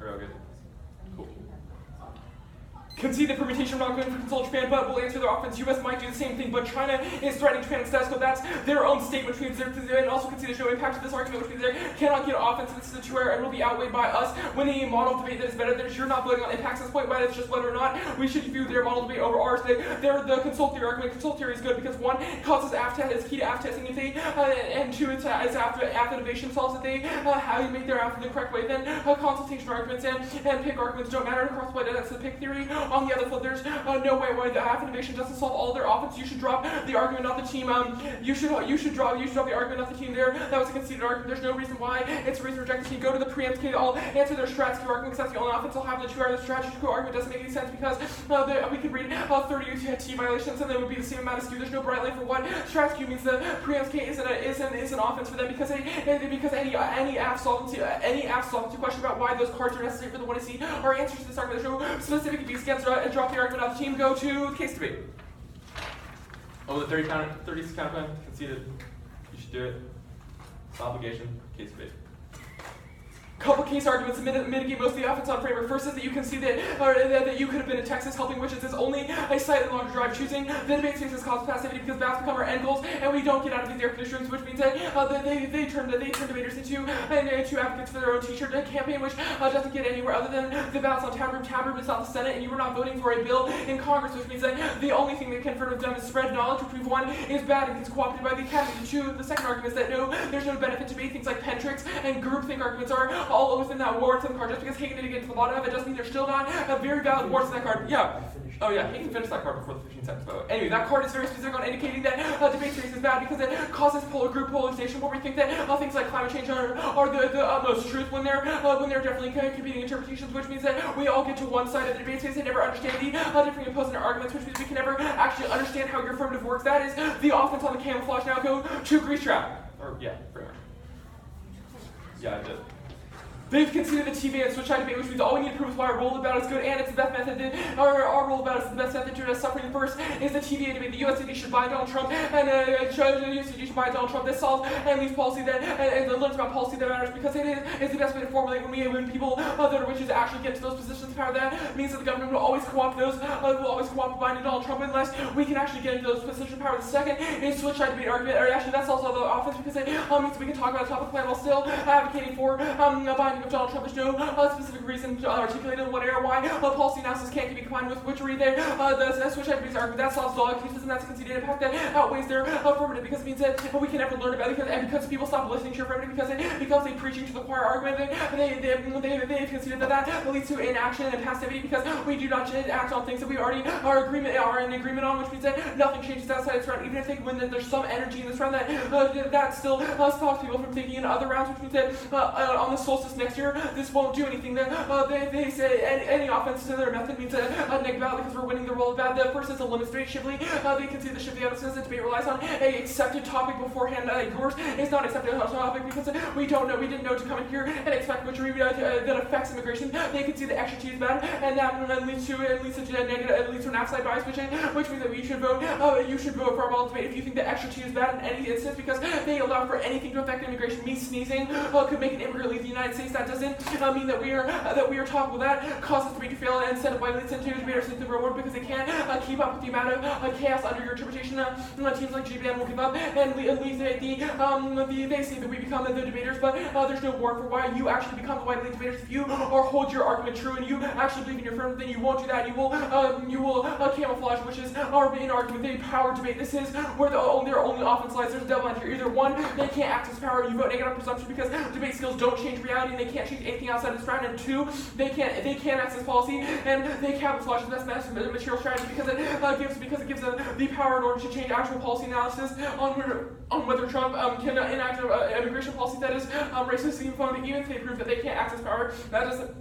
Are we all good? Cool. concede the permutation, we're not going to consult Japan, but we'll answer their offense. US might do the same thing, but China is threatening Japan and status quo. That's their own statement, which means and also concede there's no impact to this argument, which means they cannot get offense in this situation and will be outweighed by us when the model debate that is better. There's you're not voting on impacts at this point, whether it's just whether or not we should view their model debate over ours. They're the consult theory argument. Consult theory is good because one, it causes is key to AF testing if they, and two, it's after innovation solves that they how you make their AF the correct way. Then consultation arguments and pick arguments don't matter across the way. That's the pick theory. On the other flip, there's no way why the AF innovation doesn't solve all their offense. You should drop the argument, not the team. You should drop the argument, not the team. There, that was a conceded argument. There's no reason why it's a reason to reject the team. Go to the preempt key. I'll answer their strats key argument because that's the only offense I'll have. The 2 hours strategy key argument doesn't make any sense because we could read 30 T violations and they would be the same amount of skew. There's no bright line for what strats key means. The preempt key is an offense for them because any AF solvency question about why those cards are necessary for the 1C are answers to this argument. There's no specific abuse against drop the argument off the team. Go to the case debate. Oh, the 30 counterclaim conceded. You should do it. It's an obligation. Case debate. Couple case arguments to mitigate most of the offense on framework. First is that you can see that you could have been in Texas helping witches is only a slightly longer drive. Choosing the debate space has caused passivity because bats become our end goals and we don't get out of these air conditioners, which means that they turn debaters into advocates for their own t-shirt campaign, which doesn't get anywhere other than the balance on tab room. Tab room is not the Senate and you were not voting for a bill in Congress, which means that the only thing they can have done is spread knowledge, which we've won is bad and is co-opted by the Academy. The second argument is that there's no benefit to debate. Things like pen tricks and groupthink arguments are all within that warrants in the card. Just because Hagen didn't get to the bottom of it doesn't mean there's still not a very valid warrants in that card. Yeah. Oh yeah, Hagen finished that card before the 15 seconds vote. Anyway, that card is very specific on indicating that debate space is bad because it causes group polarization where we think that things like climate change are the utmost truth when they're definitely competing interpretations, which means that we all get to one side of the debate space and never understand the different opposing arguments, which means we can never actually understand how your affirmative works. That is the offense on the camouflage. Now go to grease trap. Or yeah, pretty much. Yeah, I did. They've conceded the TV and switch side debate, which means all we need to prove is why our roll about is good and it's the best method. Our roll about is the best method to address suffering. The first is the TVA debate. The USDD should buy Donald Trump and the USDD should buy Donald Trump. This solves and leaves policy that and learns about policy that matters because it is the best way to formulate when people that are witches actually get to those positions of power. That means that the government will always co-opt those, will always co-opt buying Donald Trump unless we can actually get into those positions of power. The second is switch side debate argument, or actually that solves all the offense because it means we can talk about a topic plan while still advocating for binding of Donald Trump. There's no specific reason articulated in what area why policy analysis can't be combined with witchery there. The switch debate argument that solves all cases and that's a conceded impact that outweighs their affirmative because it means that we can never learn about it because people stop listening to your affirmative because it becomes a preaching to the choir argument. They've conceded that leads to inaction and passivity because we do not act on things that we already are in agreement on, which means that nothing changes outside this round. Even if there's some energy in this round that still stops people from thinking in other rounds, which means that on the solstice next year, this won't do anything. They say any offense to their method means a negative out because we're winning the roll of bad. The first is a limit debate. Shipley, they concede the Shipley evidence says the debate relies on a accepted topic beforehand. Yours is not accepted topic because we didn't know to come in here and expect witchery that affects immigration. They concede the extra T is bad, and that leads to an outside bias, which means that you should vote for our model debate if you think the extra T is bad in any instance because they allow for anything to affect immigration. Me sneezing could make an immigrant leave the United States. That doesn't mean that we are topical. That causes debate to fail and instead of why leads into debaters into the reward because they can't keep up with the amount of chaos under your interpretation. Teams like GBM will give up and leave they say that we become the debaters, but there's no warrant for why you actually become the white elite debaters. If you or hold your argument true and you actually believe in your firm, then you won't do that. You will camouflage, which is our main argument. They power debate. This is where their only offense lies. There's a deadline here. Either one, they can't access power. You vote negative presumption because debate skills don't change reality and they can't change anything outside of this round. And two, they can't access policy and they camouflage the best material strategy because it gives them the power in order to change actual policy analysis on whether Trump can enact immigration policy that is racist, even if they prove that they can't access power. That doesn't.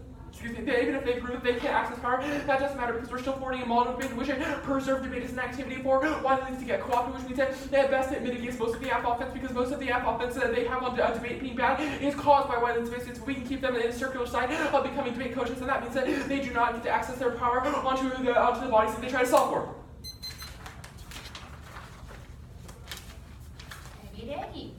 Even if they prove that they can't access power, that doesn't matter because we're still forming a model debate in which preserve debate is an activity for why it needs to get co-opted, which means that at best it mitigates most of the app offense because most of the app offense that they have on debate being bad is caused by why debate. If we can keep them in a circular side of becoming debate coaches, then that means that they do not get to access their power onto the bodies that they try to solve for. Hey,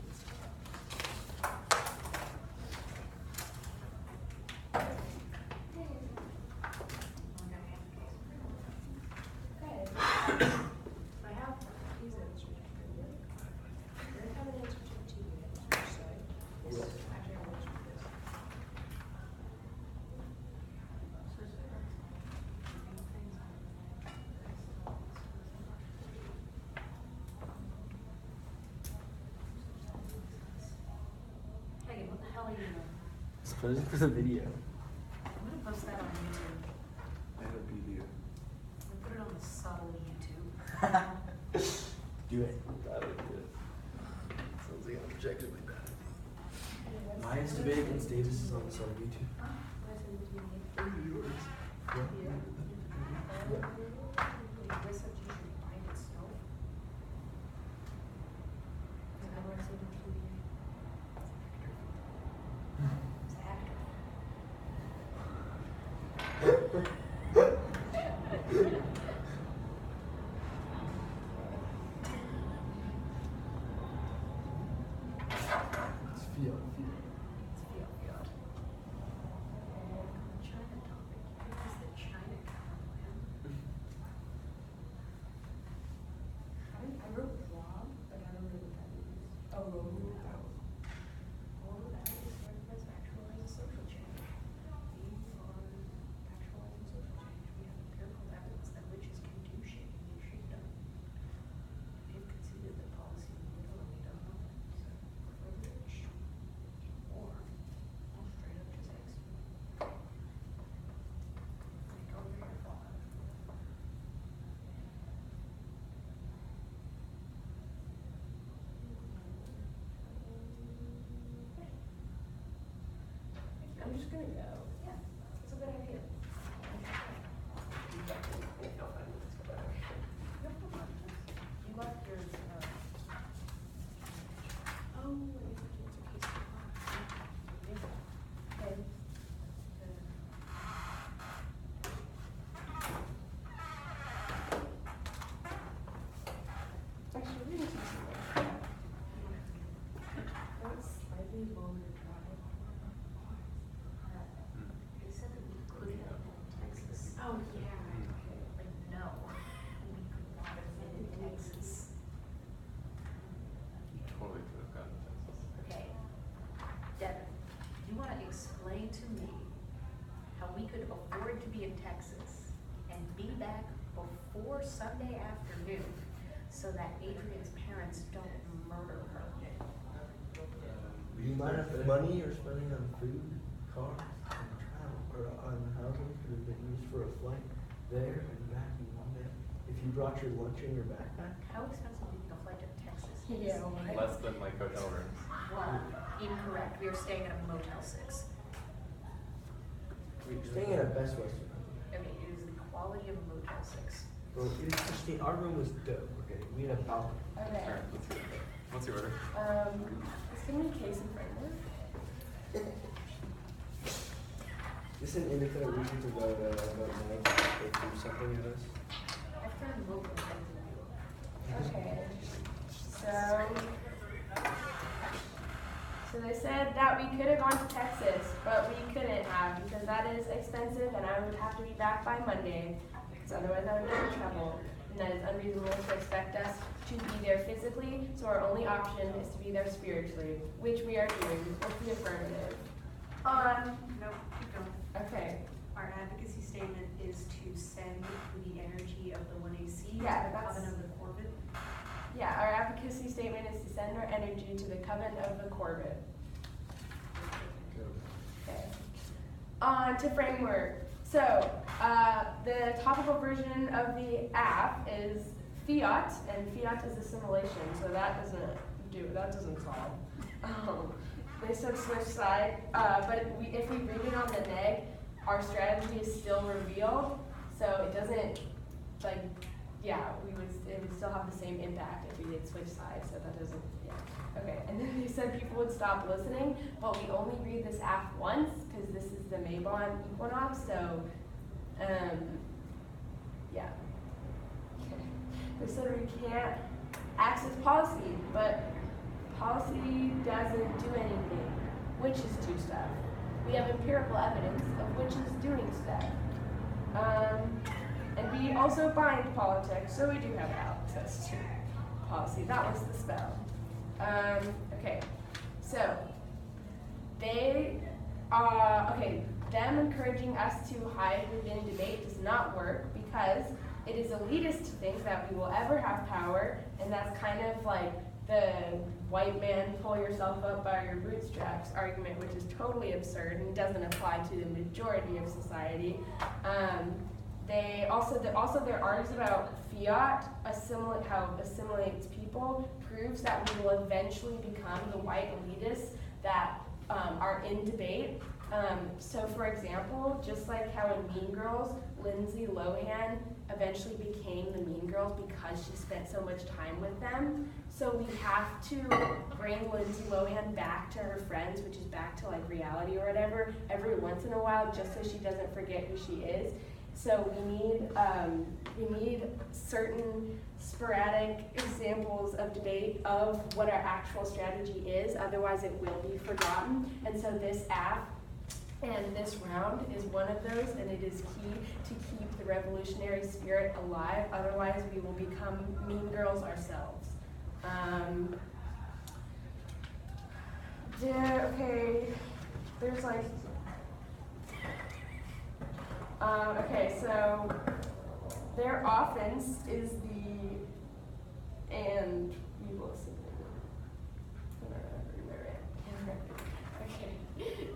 do you know? Just posing for the video. I'm gonna post that on YouTube. I had a video. I'm gonna put it on the subtle YouTube. Do it. That would be good. Sounds like an objectively bad. Maya's debate against Davis is on the side of YouTube. It's feel. I wrote blog, but I don't know what that means. Oh, roll. All of that is recognized factualizing social change. We are factualizing social change. We have empirical evidence that witches can do shit and get shit done. We have conceded that policy will literally done nothing. So, for the rich, or I'll straight up just execute. Like over here, fall. I'm just gonna go. Yeah, that's a good idea. You left yours, oh, I guess it's a case of Okay. Actually, we need to see that. That's slightly longer drive. They said that we could have been in Texas. Oh, yeah. Like, no. We could not have been in Texas. Totally could have gotten Texas. Okay. Devin, you want to explain to me how we could afford to be in Texas and be back before Sunday afternoon so that Adrian's parents don't murder her? You might have money you're spending on food, cars, and travel, or on housing could have been used for a flight there and back in one day. If you brought your lunch in your backpack, How expensive do you think a flight to Texas is? Yeah, right. Less than like hotel rooms. Well, incorrect. We are staying at a Motel 6. you're staying at a Best Western. Okay, it is the quality of a Motel 6. Bro, it was pristine. Our room was dope. Okay, we had a balcony. Okay. Alright, let's see. What's your order? It's gonna be case and framework. This is an independent research about Mike go through something at us. I've tried local things in New York. Okay. So they said that we could have gone to Texas, but we couldn't have because that is expensive and I would have to be back by Monday because otherwise I would get in trouble. And that is unreasonable to expect us to be there physically, so our only option is to be there spiritually, which we are doing with the affirmative. No, keep going. Okay. Our advocacy statement is to send the energy of the 1AC Yeah, to the that's- coven of the Corbin. Yeah, our advocacy statement is to send our energy to the coven of the Corbett. Okay. On to framework. So, the topical version of the app is fiat, and fiat is assimilation, so that doesn't solve. They said switch side, but if we read it on the neg, our strategy is still revealed, so it doesn't, like, yeah, it would still have the same impact if we did switch sides, so that doesn't, yeah. Okay, and then they said people would stop listening, but we only read this app once, because this is the Mabon equinox, so, yeah. They said we can't access policy, but policy doesn't do anything. Witches do stuff. We have empirical evidence of witches doing stuff. And we also bind politics, so we do have access to policy. That was the spell. Okay, so them encouraging us to hide within debate does not work because it is elitist to think that we will ever have power, and that's kind of like the white man pull yourself up by your bootstraps argument, which is totally absurd and doesn't apply to the majority of society. They also their arguments about fiat how assimilates people proves that we will eventually become the white elitists that are in debate. So for example, just like how in Mean Girls, Lindsay Lohan eventually became the Mean Girls because she spent so much time with them. So we have to bring Lindsay Lohan back to her friends, which is back to like reality or whatever, every once in a while, just so she doesn't forget who she is. So we need certain sporadic examples of debate of what our actual strategy is, otherwise it will be forgotten. And so this app and this round is one of those, and it is key to keep the revolutionary spirit alive, otherwise we will become Mean Girls ourselves. Okay, there's like, okay, so their offense is and we will see. Okay.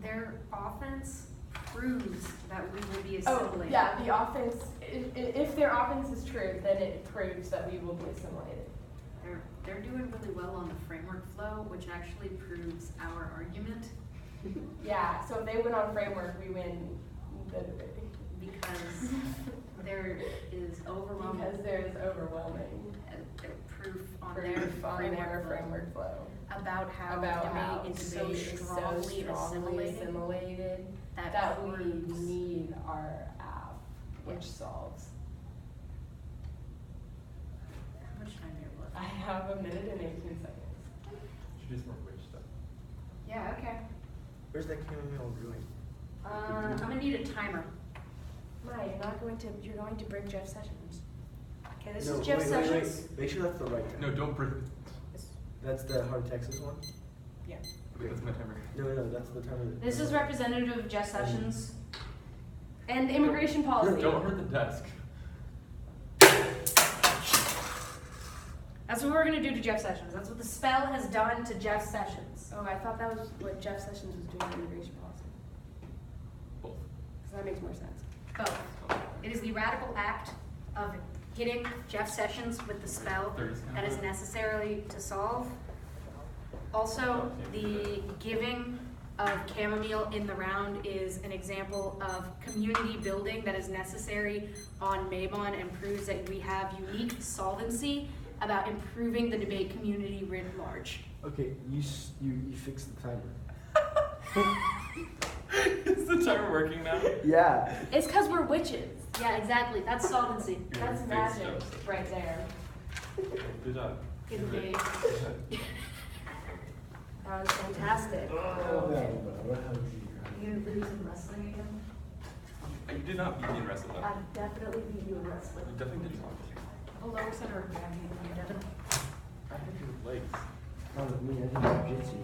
Their offense proves that we will be Oh, assimilated. yeah, the offense, if their offense is true, then it proves that we will be assimilated. They're doing really well on the framework flow, which actually proves our argument. Yeah, so if they win on framework, we win the debate. Because there is overwhelming proof on their framework flow about how about debate is so debate is strongly assimilated that we need our app, which solves. How much time do you have left? I have a minute and 18 seconds. Should do some more witch stuff. Yeah, okay. Where's that chamomile brewing? I'm gonna need a timer. Maya, you're going to bring Jeff Sessions. Okay, this is Jeff Sessions. Wait. Make sure that's the right time. No, don't bring. That's the Heart of Texas one? Yeah. Okay, that's my timer. No, that's the timer. This is representative of Jeff Sessions. And immigration policy. Don't hurt the desk. That's what we're gonna do to Jeff Sessions. That's what the spell has done to Jeff Sessions. Oh, I thought that was what Jeff Sessions was doing with immigration policy. Both. Because that makes more sense. Both. It is the radical act of hitting Jeff Sessions with the spell that is necessary to solve. Also, the giving of chamomile in the round is an example of community building that is necessary on Mabon and proves that we have unique solvency about improving the debate community writ large. Okay, you fixed the timer. Is the timer working now? Yeah. It's because we're witches. Yeah, exactly. That's solvency. That's Fixed magic Joseph. right there. Good job. Good debate. That was fantastic. You gonna lose in wrestling again? You did not beat me in wrestling though. I'd definitely beat you in wrestling. You definitely did not. A lower center of gravity than you, Devin. I had your legs. Not with me, I did jiu-jitsu.